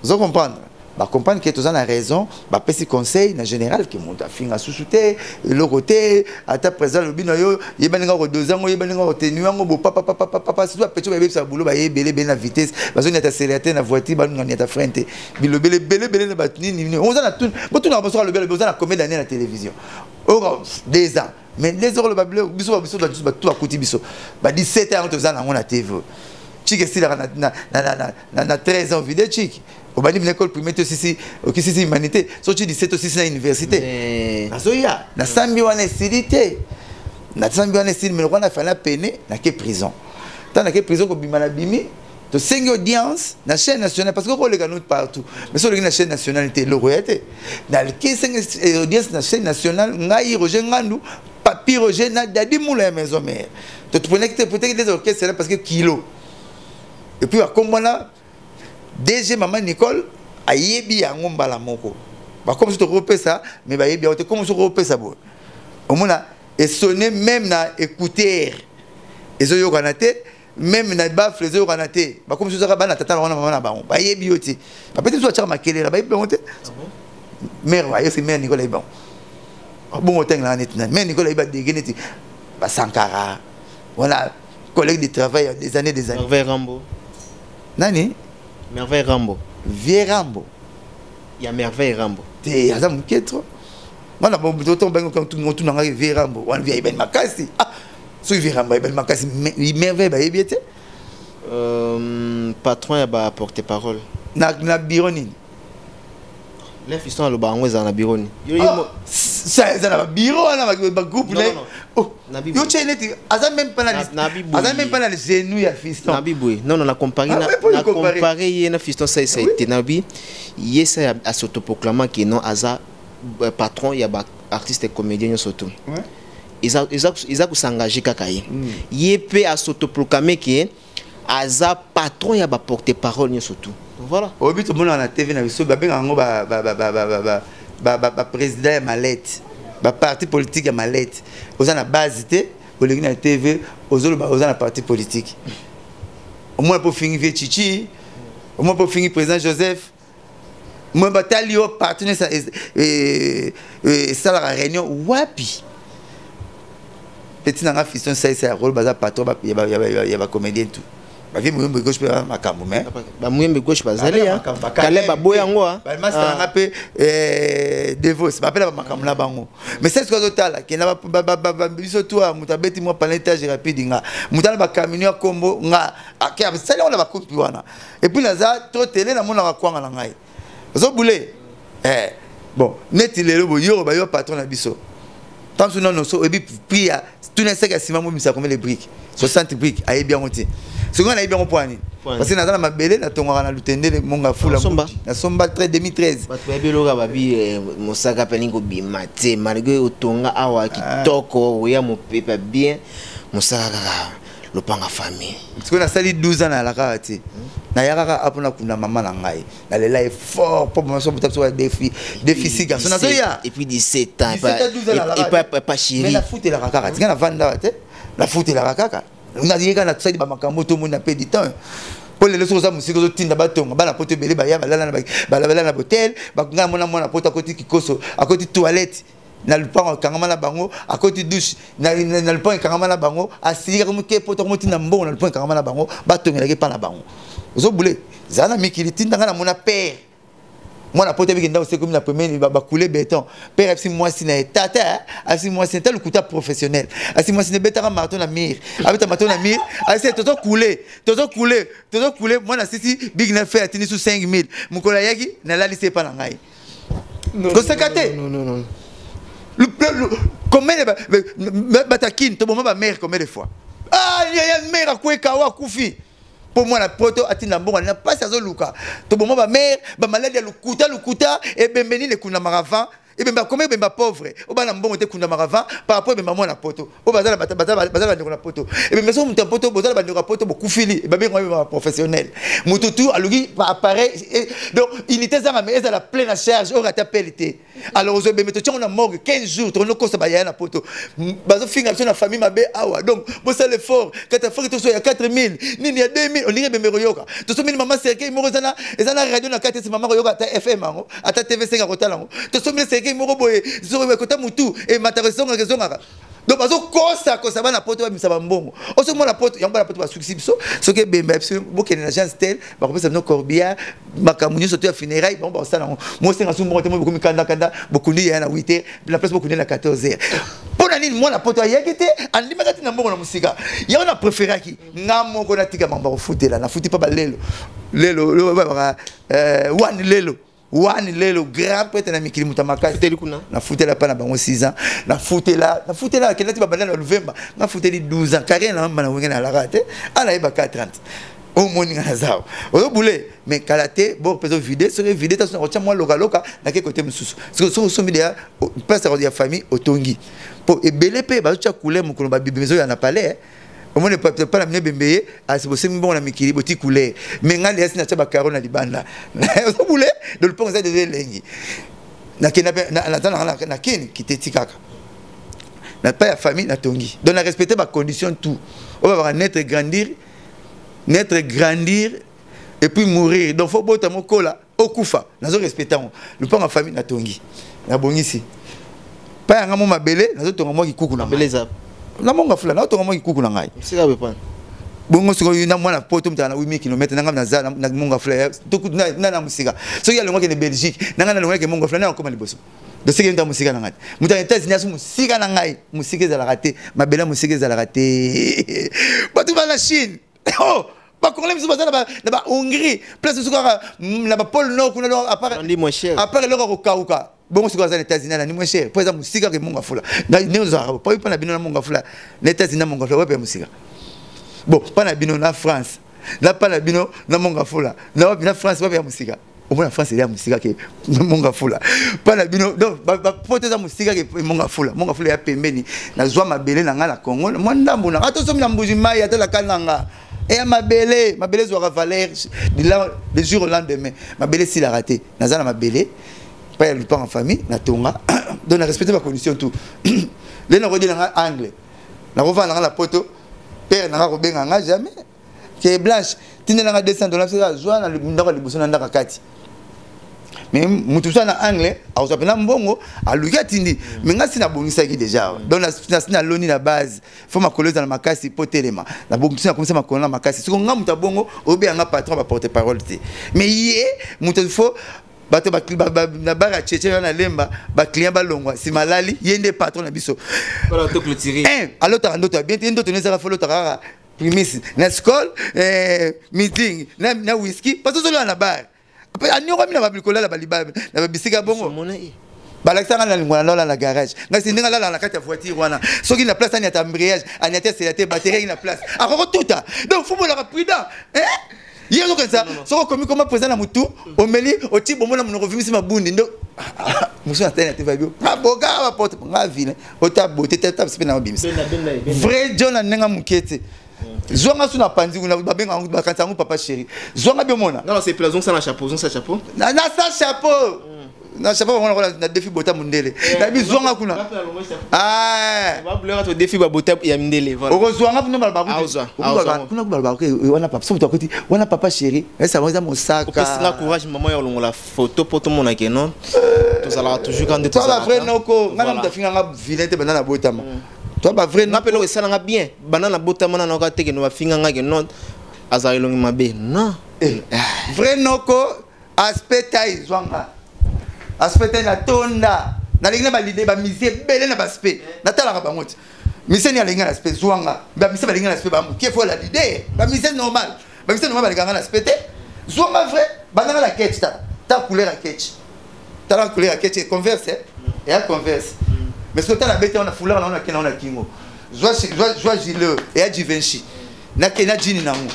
vous comprendre ba comprendre que tous en a raison ba petit conseil na général que monta finga sous-souté le côté à ta présent le bino yo yebaninga ko 2 ans yebaninga ko tenu ngo bo papa si toi petit bébé ça boulot ba yebele ben na vitesse ba zone ta accéléré na voiture ba ngani ta frente bilo bele na batuni ni on a tout botu na bonsoir le bele on a combien d'années à la télévision oh 2 ans mais les heures le bablo biso ba tout à côté biso ba 17 ans tous en on a TV chiki si na 13 ans vidéo chiki au bani de l'école primaire aussi humanité sorti 17 aussi na université nazoya na sambi wana silité na sambi wana silité mais on a fait la peine na ke prison tant na ke prison ko bimana bimi to 5 audience na chaîne nationale parce que ko le ganou partout mais sur la chaîne nationale était le royauté na ke 5 audience na chaîne nationale ngai Roger Ngandu papi Roger na dadi moula maison mère to peut-être des orchestres parce que kilo et puis à comment là DG maman Nicole ayebi yango mbala moko ba comme si tu repères ça mais ba yebi comme si tu repères ça bon au moins et sonner même na écouteur et zo yo kanate même na bafle zo yo kanate ba comme si ça ba na tata na maman na ba ba yebi yoti ba peut-être so tchaka makele ba yebi honte mère wa yesi mère Nicole ba bon hôtel là net mère Nicole ba degeneti ba Sankara voilà collègue de travail des années Merveille Rambo nani Merveille Rambo Vieux Rambo il y a Merveille Rambo te aza muketro wana bon to bango quand tout na Vieux Rambo wana vieille ben makasi ah so Vieux Rambo ben makasi Merveille ba yebiete patron ya ba porter parole na bureau nini les fistons le bango za na bureau ni ça na bureau na ba groupe yo cheneti aza même pas na les genoux ya fiston nabi boy non na comparer y na fiston ça été nabi yesa a s'autoproclamant que non aza patron ya ba artiste et comédien surtout ils a s'engager kaka y peut a s'autoproclamer que aza patron ya ba porter parole surtout voilà obi to mona na TV na biso ba benga ngo ba président ya malette ba parti politique ya malette oza na base te olingi na TV oza na parti politique au moins pour finir vieux Chichi au moins pour finir président Joseph moi batali au partenaire ça ça la réunion wapi petit na fiston ça c'est rôle baza patron ya ba comédien tout ba vie moyembe gauche pe makambo mais ba moyembe gauche bazali ya kale ba boya ngo ba master nga pe divorce ba pela ba makambo na bango mais c'est ce que totala ki na ba biso toi mutabeti mo panetage rapide nga mutala ba camion kombo nga akia sala on ba kopi wana et puis naza trop télé na mona ba kwanga na ngai zo boulé bon neti lelo bo yo ba yo patron na biso tant que non so et puis pria tout ne sait que si maman misa combien les briques 60 briques aye bien monté ce qu'on a bien au point parce que na mabele na tonga na lutende monga fula na somba très 2013 ba to beloga babi mosaka pelingo bimate malgré otonga awa kitoko ya mo pepa bien mosaka le panga famille ce qu'on a sali 12 ans na la kati na yaka apona kuna mama na ngai na lela est fort pour moi so peut-être déficit garçon na ya et puis 17 ans pas chéri mais la foot la kaka tika na vanda te la foot la kaka on a dit que na tsadi ba makambo to mona pe du temps pour les leçons za musiko zo tinda batonga bana poto belé ba ya balala na hotel ba nga mona poto akoti kikoso akoti toilette na lupango kangama na bango akoti douche na lupango kangama na bango asiri comme ke poto mo tinda mbongo na lupango kangama na bango batonga ke pa na bango ozo boulé zana mikili tinda nga na mona père moi na poto bikenda c'est comme la première ba couler béton père FC moi si na tata asi moi c'est tel couteau professionnel asi moi si ne betara marteau na mire avec marteau na mire asi toto couler moi na sisi big na fait atini sous 5000 mukola yaki na la lycée pa na ngai non combien de batakin to bomba ba mère combien de fois ah il y a une mère quoi kawa kufi pour moi la poto atina mbongo na pas ça zo luka to bomba ba mère ba maladie lukuta et bembeni le kuna maravan et ben combien ben pauvre o bana mbongo te kuna maravan par rapport ben maman na poto o bazala bazala na poto et ben maison muta poto bazala ba poto bo kufili et ben ben professionnel mututu alugi appareil donc unité za mais elle a pleine charge au rata pelité alors zo ben meto on a morgue 15 jours to no kosa ba ya na poto bazo finga na famille mabe awa donc bo ça l'effort quand tu fais to so ya 4000 nini ya 2000 on dirait ben royoka to so mini maman serke mo zana ezana radio na 4 maman royoka ta FM ngo ata TV5 kotala ngo to so mini serke mo boye zo kota mutu et mataresonga kezonga donc bazo kosa bana poto ba misaba mbongo oso mo la poto yango la poto ba succès biso so ke bemba bo ke na agence tel ba ko pesa no corbia makamunyo soto ya funérailles bon ba sala mo senga su mo te mo ko mikanda bokuni ya na 8h la place bokuni na 14h pona nini mo la poto ya kete andi makati na mbongo na musika ya na préféré ki ngamo ko na tika mamba ko futela na futi pa ba lelo one lelo grand peut na mikili mutamaka teli kuna na futela pa na bango 6 ans na futela kelati ba bana na November na futeli 12 ans carrière na mama na wenga na la rate ala eba 430 au moni na zao o boulé mais kalaté bon peso vidé serait vidé ta so moi loka na ke côté mususu so media place ya famille otongi po ebele pe ba tcha couleur mukolo ba bibi mezo ya na palais au moins peut-être pas la mine bembeye à c'est possible bon la mikili boti couleur mais ngal yasi na taba carona libanda vous voulez de le penser de lengi na ken qui te tikaka na pas la famille na tongi donc na respecter ma condition tout on va avoir naître grandir et puis mourir donc faut bota mokola okufa nazo respecter le pas ma famille na tongi na bongisi pas nga mo mabele nazo tonga mo kikuku na beleza na monga fula na tonga mo kikuku na ngai sika bepan bongo siko na mwana poto mtana 8000 km na ngam na monga fula to na musika so ya longa ke Belgique na ngana longa ke monga fula na koma liboso de ce que musika na ngai muta États-Unis asu musika na ngai musika za la raté mabela musika za la raté batu ba na Chine oh ba Congolais biso baza na ba Hongrie place suka na ba pôle nord kuna à part le ko kauka bon c'est quoi ça les États-Unis là ni moins cher pour exemple musique que monga fula na nezo pas na bino na monga fula les États-Unis na monga fula ouais musique bon pas na bino na France là pas na bino na monga fula na France ouais musique au moins la France il y a musique que monga fula pas na bino donc ba pote za musique que monga fula ya pembeni na zwa mabele na ngala Congo moi ndambo na atoso na mbuji mai atela kananga et mabele zwa valeur de jour au lendemain mabele si la raté nazana mabele pas le pas en famille na tonga donc na respecter ma condition tout les na rodi na anglais na rova na la poto père na ko benga nga jamais que blanche tinde na $200 c'est joie na ndako liboso na ndaka kati mais mutu ça na anglais a usapena mbongo aluka tindi mais nga sina bongisa ki déjà donc na sina loni na base faut ma collègue na makasi potelema na bongisa na komisa makona makasi siko nga muta bongo obe nga patron ba porte parole te mais yé mutu faut bato na bara cheche na lemba ba client ba longwa si malali yende patron na biso voilà to clôturer alors ta ndoto bien ndoto ne sera folo ta primis na school meeting na whisky parce que zo na bar après anyoko mina ba bikola la baliba na ba bisika bongo balakisanga na lingwana lola na garage ngasi ndinga lala na kati ya voiture wana soki na place ani ata embrayage ani ata c'est batterie na place akoko tuta donc faut la prudent hier donc ça soko komi comment présent na mutu omeli oti bomona monoko vimisi mabundi ndo muso atene te vabio aboga ba porte nga vile ota bote tata sipe na bimisi vrai John nenga mukete zonga suna panzi kuna babenga ba kantangu papa chéri zonga be mona non c'est plazon ça na chapeau na chapeau na chapeau on na défi bota mundele na bi zonga kuna ba blera to défi ba bota ya mundele voilà oko zonga kuna balba kuna balba ko wana papa so to wana papa chéri ça va mon sac parce que courage maman ya longola photo poto mona ke non to sala toujours quand de to la vrai noko ngana mtafinga nga vilain te banana botama toi ba vrai n'appelle que ça nga bien banana botama na ka teke no ba finga nga ke non azali longi mabe non vrai noko aspect taille zwanga aspect na tonda na lingina ba l'idée ba miser belé na ba aspect na tala ka bangoti mise ni alinga na aspect zwanga ba mise ba linga na aspect ba mu qui faut la l'idée ba mise normal ba linga na aspect zwanga vrai banana la ketch ta couleur la ketch ta la couleur la ketch converse et à converse mais ce que tu as la bête on a foulard on a kingo joie gilet et à Givenchy na kena jini nango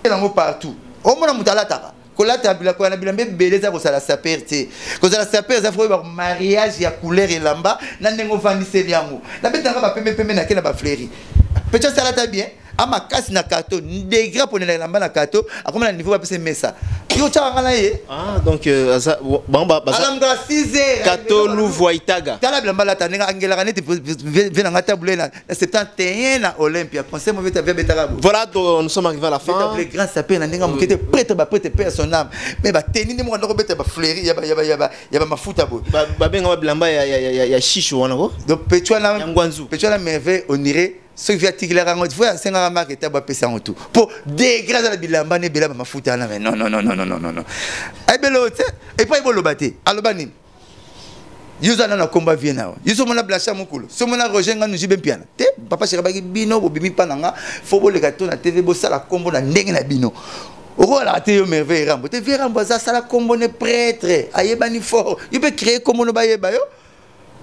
nango partout au moins mutala taka kolata bila ko na bilambe beleza ko sala saperté ko sala saper za fo ba mariage ya couleur et lamba na ndengo vandiseli yango na bête nga ba pembe na kena ba fleury peut-être ça la bien ama kasi na kato degré pour na lamba na kato akoma na niveau ba pese mesa yo tchanga na ye donc bamba alamga 6h kato louvoa itaga tala bilamba la tanenga angela kanete vena ngata bulena 71 na Olympia conseil mauvais via betarabo voilà nous sommes arrivés à la fin les grands sapins na ndenga mukete prêtre père son âme mais ba tenini mo ndoko beta ba fleury ya ba mafuta bo ba benga bilamba ya chicho wana ko donc petwana merveille on irait ce qui vient tirer la rango faut c'est un marque et pesa en tout pour dégrader la bilamba ne bilamba mafuta na non ay belo et pas bolo baté alobani yuza na combat viena yuzo mona blasha mukulu so mona rojenga nous jibe piana te papa chéri baki bino bobimi pananga faut bo le gâteau na tv bo sala combo na ndenge na bino oko la te yo merveille rambo te virambo za sala combo ne prêtre ayebani fort il peut créer comme no bayeba yo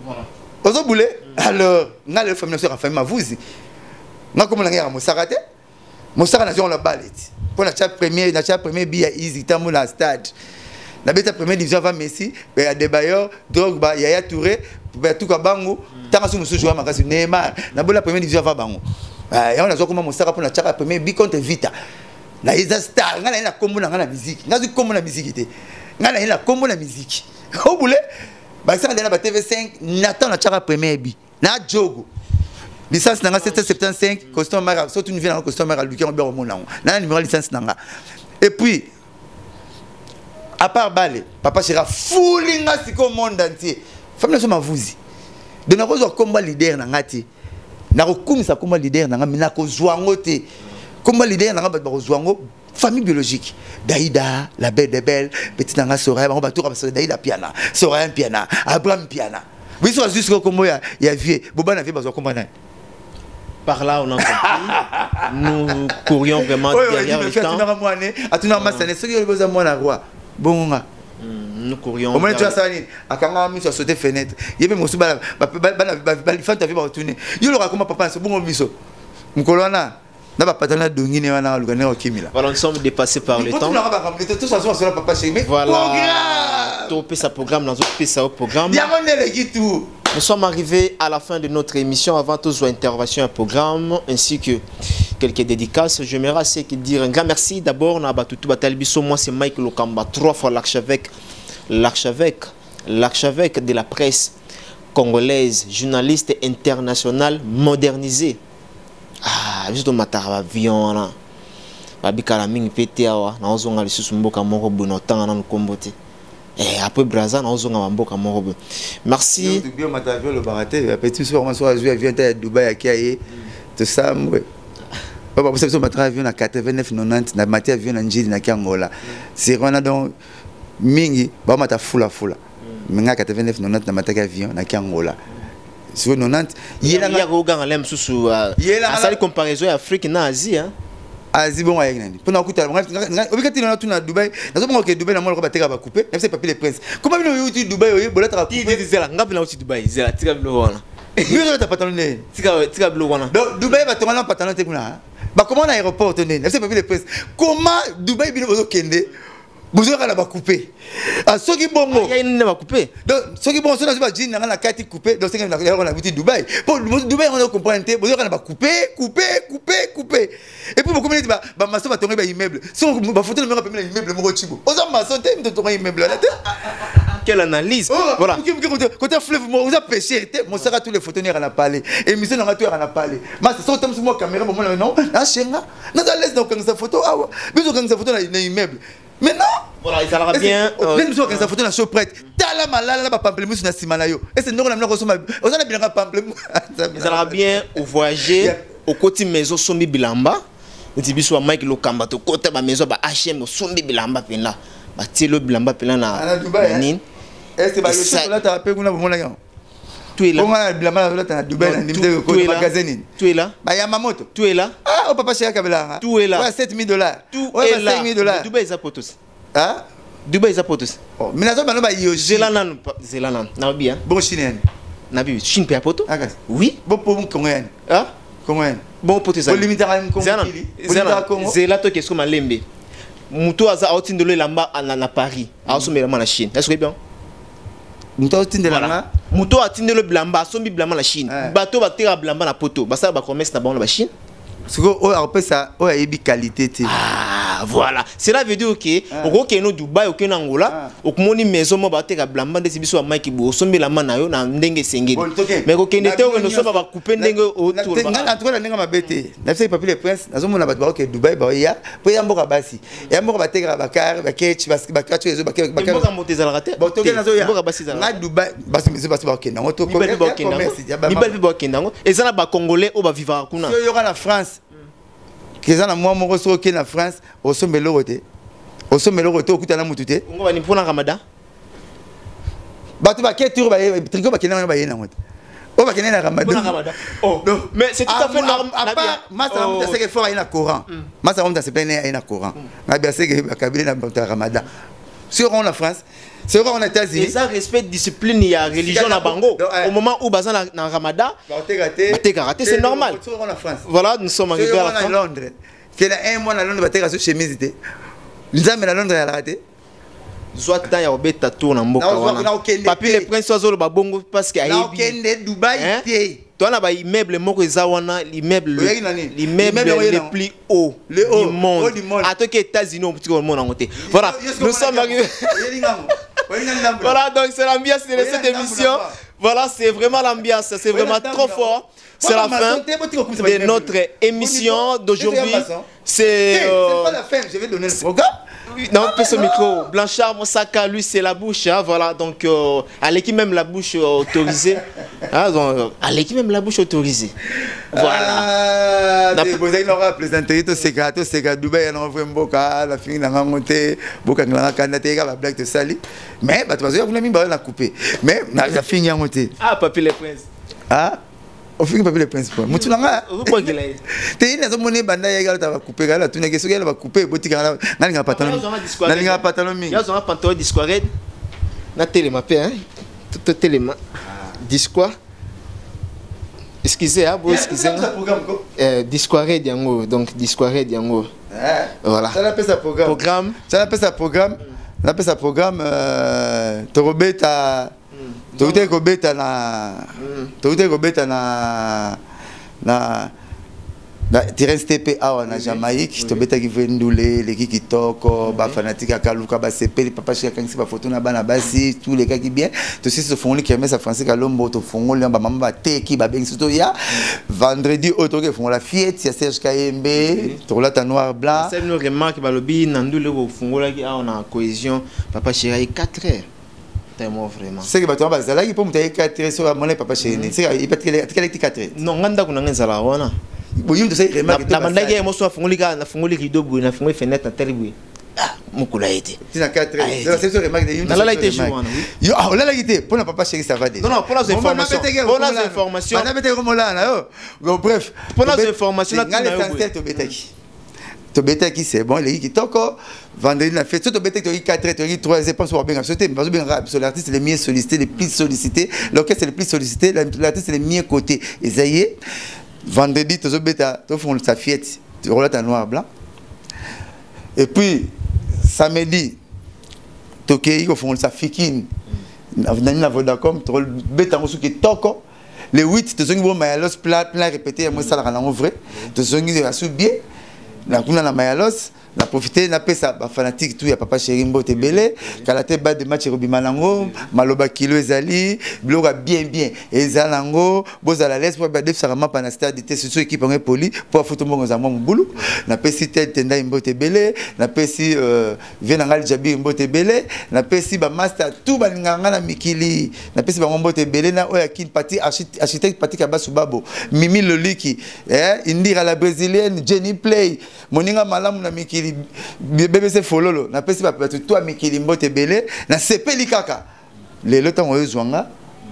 voilà ozo boule alors nga le famille sur famille mavuzi nga comme la ngara mosakate mosaka na la ballet pour la premier billet easy tamu na stade na beta premier division va Messi be ya Debayor Drogba Yaya Touré be tout ka bango tanga su musu joueur makasi Neymar na bola premier division va bango on a comme mon sara pour na chaka premier bi contre vita na isa star ngana ina kombo na musique ngazi kombo na musique te ngana ina kombo na musique au boule ba ça na ba TV5 n'attend na chaka premier bi na jogo licence nanga 775 costume mara surtout une vie dans costume mara luki on bien au monde na numéro licence nanga et puis à part balé papa sera foulinga siko monde entier femme na so mavuzi de na ko combat leader na ngati na ko kumisa combat leader na ngami na ko zwango te combat leader na ngaba ko zwango famille biologique Daïda la belle de belle petite nanga Soraya ba ba tout ka Daïda piana Soraya piana Abraham piana oui so juste comme ya vie boba na vie ba zo combat na. Par là, on a compris. Nous courions vraiment derrière le temps. Nous courions. Au moins, tu as ça. À quand on a sauté fenêtre. Il y avait mon soubal. Il faut t'avoir retourné. Il aura comment papa, c'est bon au miso. Mon colonna. Voilà, nous sommes dépassés par le temps. Voilà. Tout ça programme dans un programme. Nous sommes arrivés à la fin de notre émission. Avant toute intervention à programme ainsi que quelques dédicaces, j'aimerais dire un grand merci d'abord à Batoutou Batalbiso. Moi c'est Mike Lokamba, 3 fois l'archevêque de la presse congolaise, journaliste international modernisé. Ah, juste au matin avion là. Babikala mingi pété awa na ozonga lisusu mboka moko bono tanga na nkombote. Après Braza na ozonga mboka moko. Merci. Tu bien matavio le baraté, petit soir moi soir je viens à Dubaï à Kiaye. Tout ça ouais. Papa vous savez sur matavio na 89 90 na matavio na njili na Kiangola. C'est on a donc mingi ba mata fula. Minga 89 90 na matavio na Kiangola. Sur 90 il y a Rogan Alem sous à sa comparaison Afrique na Asie hein. Asie bon avec nani pour na kuta obikati na tuna Dubaï na zo que Dubaï na mo ko bateka ba couper na c'est papier les princes comment bino yo Dubaï yo bolata ka couper dizela ngapi na uti Dubaï zela tika bilo wana yo ta pantalon ne tika bilo wana donc Dubaï ba tonga na pantalon te kuna ba comment na aéroport tonne na c'est papier les princes comment Dubaï bino bozo kende bozo ka na ba couper a soki bongo ya ine ba couper donc soki bongo sona ba jean na kati couper donc c'est na biti Dubaï pour Dubaï on comprendre te bozo ka na ba couper et puis beaucoup de gens ba maçon ba tonga ba immeuble si on ba photo le mur pas immeuble moko chibo oza maçon te mto tonga immeuble là quelle analyse voilà côté fleuve moi vous a pêché mon sera tous les photos ni na parler et mission na tu na parler mais c'est ça moi caméra bon non na chenga na za laisse donc sa photo awa biso quand sa photo na immeuble mais non voilà il sera bien même si on sa photo na show prête tala malala ba pamplemousse na simana yo et c'est non na ko soma on a bien pamplemousse il sera bien au voyager au côté maison sombi bilamba ntibiso wa Mike Lokamba to côté ba maison ba HM sombi bilamba pena ba tielo bilamba pena na nini est-ce ba yo là ta pe kuna bomona yo tu es là on a bilamba là ta Dubaï na nimde ko magasin tu es là ba Yamamoto tu es là ah papa chéri kabela tu es là ouais $7,000 tu es là $5,000 Dubaï za potos hein Dubaï za potos oh mais nazo bano ba yo Zelanan na bien bon chinois na bi Chine pe poto oui bon pour congolais hein congolais bon potos za limiter Congo zela to kesko malembe muto aza otindelo lamba na Paris asomela na Chine est-ce que bien muto otindela muto atindelo blamba asombi blamba na Chine bato batera blamba na poto basa ba commerce na bango na Chine siko o après ça o yebi qualité te ah voilà cela veut dire que au Kenya Dubaï au Kenya Angola au komoni maison mo bateka blamba ndesi biso Mike bo sombi lamba na yo na ndenge sengeli mais ko Kenya te no so ba couper ndenge autour ba na to na ndenge mabete na fise papier le prince na zo mona bato ba ke Dubaï ba ya po ya mboka basi ya mboka bateka bakar ba ketch ba kacho ezo ba mboka motezala rate ba to na zo ya mboka basi za na Dubaï basi biso basi ba ke na to ko ni bel ba ke ndango ezala ba congolais o ba vivre kuna yo na France qu'ils ont moi mon ressort qui na France au sommet le côté au okutana mutu te ngo bani pona Ramadan batu ba ketur ba triko ba kenana ba yena ngote o ba kenana Ramadan oh mais c'est tout à fait normal masa mutu c'est que faut aller na Coran masa mutu c'est plein aller na Coran na bien c'est que kabila na Ramadan sur en France c'est quoi en États-Unis et ça respect discipline il y a religion na bango au moment où bazan na Ramadan baté karaté c'est normal voilà nous sommes arrivés à la fin Londres qu'il y a un mois à Londres baté sur chemise té nous sommes à Londres à la raté soit ta ya obeta tour na mboka wana papi le prince ozo ba bongo parce que ayebi na kende Dubaï té toi na ba immeuble moko ezawana l'immeuble les plus haut du monde à toi que États-Unis on peut dire monde en côté voilà nous sommes arrivés voilà donc c'est l'ambiance de cette émission voilà c'est vraiment l'ambiance c'est vraiment trop fort c'est la fin de notre émission d'aujourd'hui c'est pas la fin je vais donner le programme. Non, on peut ce micro. Blanchard Moussaka, lui, c'est la bouche. Hein, voilà, donc, à l'équipe même la bouche autorisée. Hein, donc, à l'équipe même la bouche autorisée. Voilà. Vous avez présenté tout ces gars, Dubaï, on a fait un boca, la fin, on a monté, boca, on a candidaté, la blague de Sali. Mais, bah, tu vas dire, vous l'avez mis, on a coupé. Mais, la fin, on a monté. Ah, Papi le Prince. Ah, au fin, Papi le Prince. Moi, tu l'as pourquoi qu'il est t'es une monnaie banda égal tu vas couper là tu n'es que ce va couper boutique là n'a pas pantalon n'a pas pantalon mi y'a un pantalon disquared na téléma pe hein tout téléma disquar excusez vous excusez disquared yango donc disquared yango voilà ça l'appelle ça programme ça l'appelle ça programme l'appelle ça programme torobeta Toute kobeta na terrain STP awa na Jamaïque tobeta ki vendule les qui toko ba fanatique akaluka ba sepeli papa chika kanisi ba photo na bana basi tous les cas qui bien to si se font les kermesse français ka lombo to fongoli ba mama ba teki ba bengi to ya vendredi autoke font la fête ya Serge Kayembe to la ta noir blanc c'est une remarque ba lobi nandule ko fongola ki awa na cohésion papa chika 4 heures. Vraiment. C'est que tu vas là il peut me tailler 4 heures sur la monnaie papa chéri. C'est il peut te 4 heures. Non, nganda kuna ngenza la wana. Boyim de ça remarque. La banda ye mo so fongolika na fongoli rideau bu na fongoli fenêtre na terre mukula été. Tu na 4 heures. C'est ça remarque de yim. Na la été wana. Yo ah là été pour na papa chéri ça va déjà. Non pour les informations. Pour les informations. On a bête comme là na yo. Bref, pour les informations na l'essentiel to betaki. To betaki c'est bon les qui toko vendredi la fête, surtout peut-être que 4 heures, 3 heures, je pense qu'on va bien sauter, parce que l'artiste est le mieux sollicité, le plus sollicité, l'orchestre est le plus sollicité, l'artiste est le mieux côté. Et ça y est, vendredi, tu fais sa fête, tu roules en noir blanc. Et puis, samedi, tu fais sa fikine, na Vodacom, tu roules bête en qui toko. Le 8, tu fais Mayalos plein répété, moi ça la rend vrai, tu fais un sous-bien, la couleur na Mayalos. Na profiter na pesa ba fanatique tout ya papa chéri mbote belé kalate ba de match robimanango maloba kilo ezali bloga bien ezalango bozala les pour ba def sarama pana stade de sur équipe en poli pour photo mbongo za mwa mbulu na pesi tenda mbote belé na pesi venangal jabi mbote belé na pesi ba master tout ba nganga na mikili na pesi ba mbote belé na oya kin parti architecte parti kabasu babo mimi loliki indira la brésilienne Jenny Play moninga malamu na mikili BBC fololo na pesi ba toi mikili mbote belé na sepeli kaka lelo tango ezwanga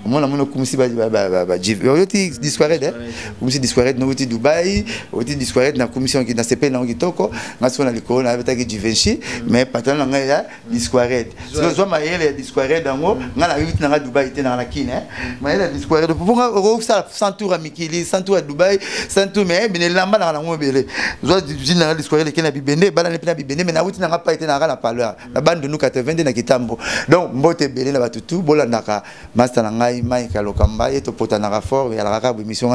mona kumisi ba yoti disquared kumisi disquared no yoti Dubaï yoti disquared na commission qui na sepeli na ngitoko ngaso na likolo na betaki Givenchy mais patron nga ya disquared so zo mayele disquared dango nga na yoti na Dubaï te na kine mayele disquared pour nga ça 100 tours à mikili 100 tours à Dubaï 100 tours mais bine lamba na ngo belé zo général disquared ke na bibende bala na bibende mais na yoti na pa ite na la parleur la bande de nous 82 na kitambo donc mbote belé na batutu bolandaka master na Mike Alokamba et Topotanara fort et à la émission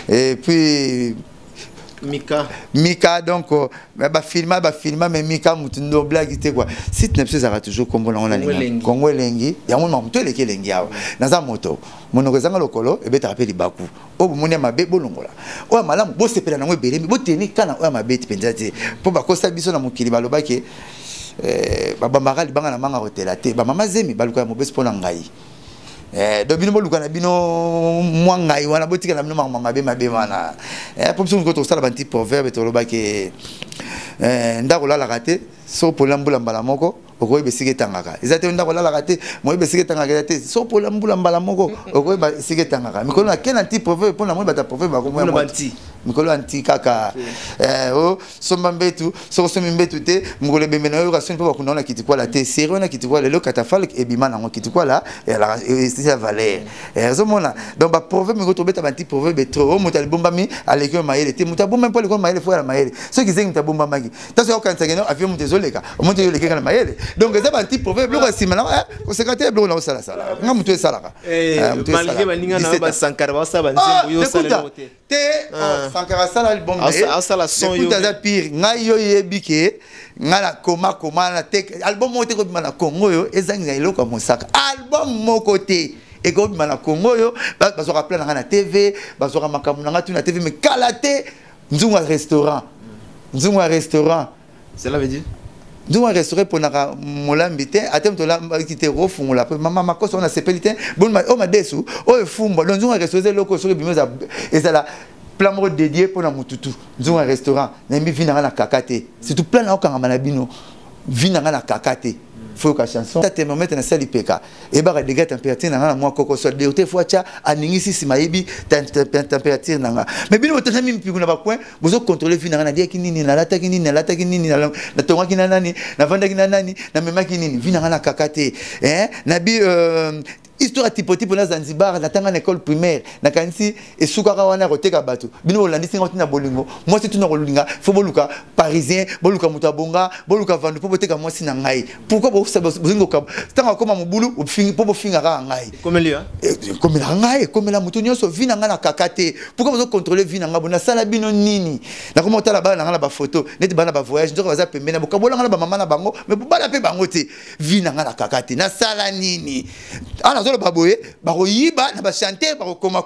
et puis Mika donc ba filma mais Mika mutundo blague te quoi si tu n'es pas toujours comme on a Congo lengi ya mon moto le kelengi ya naza moto monoko zanga lokolo e beta rapeli baku o moni mabe bolongola o malamu bo sepela nango ebele bo teni kana o mabe penza te po ba kosa biso na mokili baloba ke baba magali banga na manga hotela te ba mama zemi baluka mo beso pona ngai dobino boluka na bino mwangai wana botika na bino mabe wana pour ça ko sala banti proverbe to loba ke ndako la raté so polambula mbala moko okoy besike tangaka ezate ndako la raté moy besike tangaka te so polambula mbala moko okoy besike tangaka mikolo na kena ti proverbe pona mo bata proverbe ba ko mo banti mikolo anti kaka o somba mbetu soko somi mbetu te mukolo bembe na yo ka soni po bakuna na kiti kwa la te sérieux na kiti kwa le katafal e bima na ngo kiti kwa la c'est la valeur zomona donc ba proverbe ngo to beta ba ti proverbe trop o muta bomba mi alekyo maele te muta bomba po le ko maele fo la maele ce qui zingi muta bomba magi taso yo kanisa ngeno avion muta zoleka o muta yo lekeka na maele donc ça ba ti proverbe lo ko simana ko secrétaire blo na sala sala nga muta salaka malgré baninga na ba sankara ba sa ba nzembo yo sala mote te sankara sala album sala son yo écoute ça pire nga yo yebike nga la koma na te album mote ko bima na Congo yo ezangi eloko mosaka album moko te et ko bima na Congo yo bazo rappeler na TV bazo makamuna na tu na TV mais kalate nzunga restaurant cela veut dire nzunga restaurant pour na molambi te atem to la ki te refungula pe mama makoso na sepelite bon o madesu o efumba donc nzunga restaurant loko so bimeza ezala plan moko dédié pour na mututu nzunga restaurant na mbi vina na kakate surtout plan na okanga manabino vina na kakate faut que chanson ta thermomètre na sali peka et ba degré température na moi koko so de te fois cha aningisi simayebi température na mais bino tata mi mpiku na ba point bozo contrôler vina na dia kinini na lata kinini na tonga kinana nani na vanda kinana nani na mema kinini vina na kakate na bi histoire typotique pour na Zanzibar na tanga na école primaire na kanisi esukaka wana roteka bato bino olandisi ngoti na bolingo moi c'est tout na kolinga faut boluka parisien boluka mutabonga boluka vandu po boteka moi sina ngai pourquoi bozingo ka tanga koma mubulu ofingi po bofinga ka ngai comme lui comme la ngai comme la mutu nyoso vina nga na kakate pourquoi vous contrôler vina nga bona sala bino nini na komo tala ba na ba photo net bana ba voyage ndoko baza pembe na bokabola nga na ba mama na bango mais bala pe bango te vina nga na kakate na sala nini ana zolo baboye baroyiba na ba chanter barokoma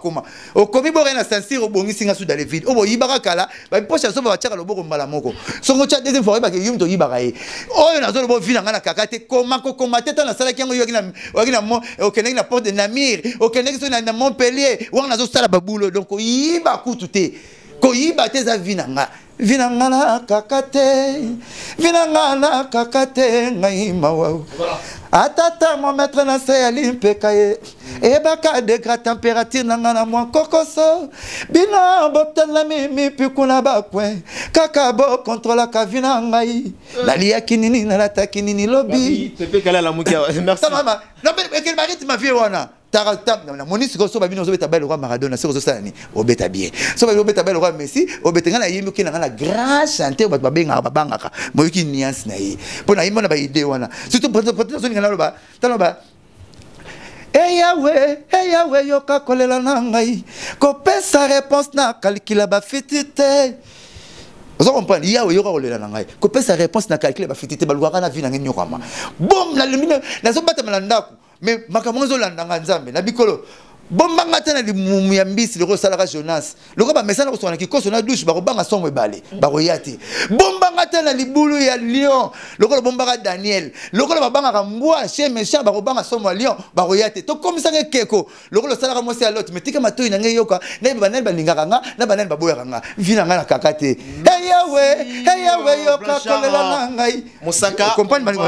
okomi bore na sansir obongisi nga sous dans les vides oboyiba kala ba pocha so ba tiaka loboko mbala moko songo cha deuxième fois ba ke yum to yiba kae oyo na zolo bo vina nga na kakate koma teta na sala kiango yoki na mo okeneki na porte de Namir okeneki so na Montpellier wana nazo sala babulo donc yiba kutu te ko yiba te za vina nga na kakate ngai mawa atata mo mettre na se alimpeka e baka degré température na ngana mo kokoso bina botala mimi pikuna bakwe kaka bo contrôle ka vina ngai la lia kinini na lata kinini lobi pepe kala la mukia merci mama non mais quel mari ma vie wana na monisi ko so ba bino zo beta bel roi Maradona so ça ni obeta bien so ba obeta bel roi Messi obeta ngana yimbi kina ngana grand chanteur ba benga ba bangaka mo yiki nuance na yi pona yimona ba idée wana surtout peut-être so ngana loba taloba Hey Yahweh yoka kolela na ngai ko pesa réponse na calcula ba fitite vous comprenez Yahweh yoka kolela na ngai ko pesa réponse na calcula ba fitite ba luaka na vie na ngi nyokama bom na lumina na zo bata malandako mais makamonzo landanga nzambe na bikolo bomba ngata na limumu ya mbisi loko salaka Jonas loko ba mesana ko sona ki koso na douche ba ko banga somwe bale ba ko yati bomba ngata na libulu ya lion loko bomba ka Daniel loko ba banga ka mbwa che méchant ba ko banga somwe lion ba ko yati to komisa ngekeko loko salaka mosi ya lot metika matoi na ngeyoka na ba nel ba lingaka nga na ba nel ba boya nga vina nga na kakate hey Yahweh yoka kolela ngai Mosaka comprendre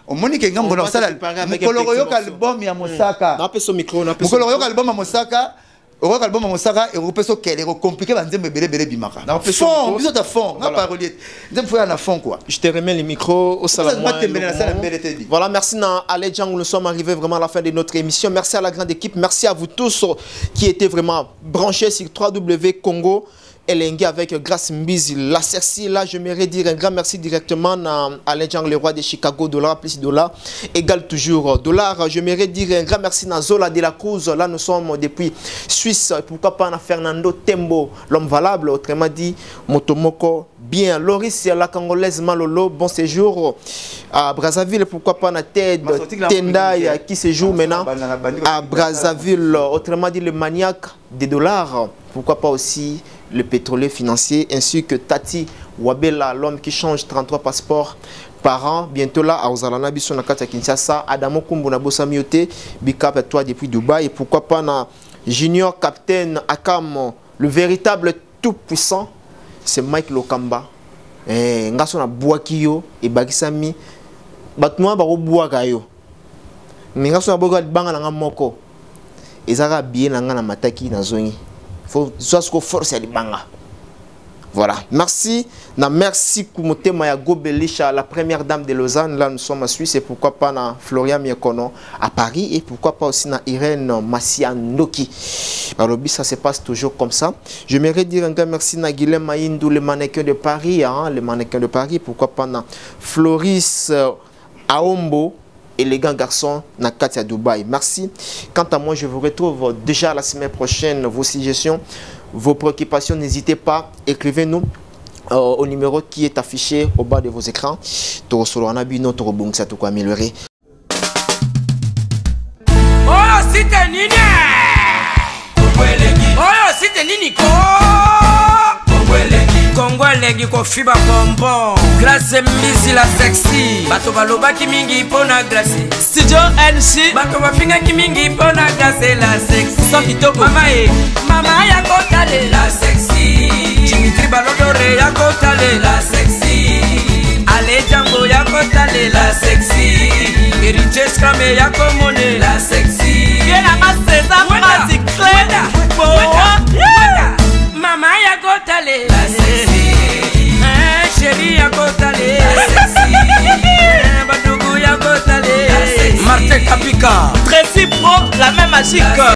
omoni ke ngambo na sala mukolo yoka album ya Mosaka na peso micro na peso mukolo yoka album ya Mosaka oko album ya Mosaka e peso kele ko compliqué ba nzembe bele bimaka fond biso ta fond na parolier nzembe faut na fond quoi je te remets le micro au salon voilà merci na Ale Django nous sommes arrivés vraiment à la fin de notre émission merci à la grande équipe merci à vous tous qui étaient vraiment branchés sur www.congo Elengue avec Grâce Mbizi, la Cerci. Là, j'aimerais dire un grand merci directement à Alain Djang, le roi de Chicago, dollar plus dollar, égale toujours dollar. J'aimerais dire un grand merci à Zola de la Cruz. Là, nous sommes depuis Suisse. Pourquoi pas à Fernando Tembo, l'homme valable, autrement dit, Motomoko. Bien, Loris, la Congolaise Malolo, bon séjour à Brazzaville. Pourquoi pas à Ted Tendai qui séjour maintenant à Brazzaville, autrement dit, le maniaque des dollars. Pourquoi pas aussi le pétrolier financier, ainsi que Tati Wabela, l'homme qui change 33 passeports par an. Bientôt là, à Ozalana, Bissonakata Kinshasa, Adamo Kumbuna Bosamiote, Bicap à toi depuis Dubaï. Et pourquoi pas na Junior Captain Akam, le véritable tout-puissant, c'est Mike Lokamba. Ngaso na Bouakiyo et Bakisami. Batnoa Baro Bouakayo. Ngaso na Boga Banga na Moko. Ezara bien na Mataki na Zongi. Faut soit ce qu'on force à libanga Voilà, merci. Merci Kumote Mayago Belisha, la première dame de Lausanne. Là, nous sommes à Suisse. Et pourquoi pas na Florian Miekono à Paris. Et pourquoi pas aussi na Irène Massianoki. Alors, ça se passe toujours comme ça. J'aimerais dire un grand merci à Guilhem Maïndou, le mannequin de Paris. Hein, le mannequin de Paris. Pourquoi pas na Floris Aombo, élégant garçon, na Katia Dubaï. Merci. Quant à moi, je vous retrouve déjà la semaine prochaine. Vos suggestions, vos préoccupations, n'hésitez pas, écrivez-nous au numéro qui est affiché au bas de vos écrans. Oh, si Kongolegi ko fiba bonbon Grace Mbizi la sexy Bato baloba ki mingi pona Grace Studio NC Bato bafinga ki mingi pona Grace la sexy Sans kitoko Mama ya kotale la sexy Dimitri Balodore ya kotale la sexy Ale Django ya kotale la sexy Heritage Scramé ya komone la sexy Yena maseza magic clean Mama ya kotale la sexy Chérie ya kotale la sexy Badougou ya kotale la sexy Martin Kapika Tracy Pro, la même magique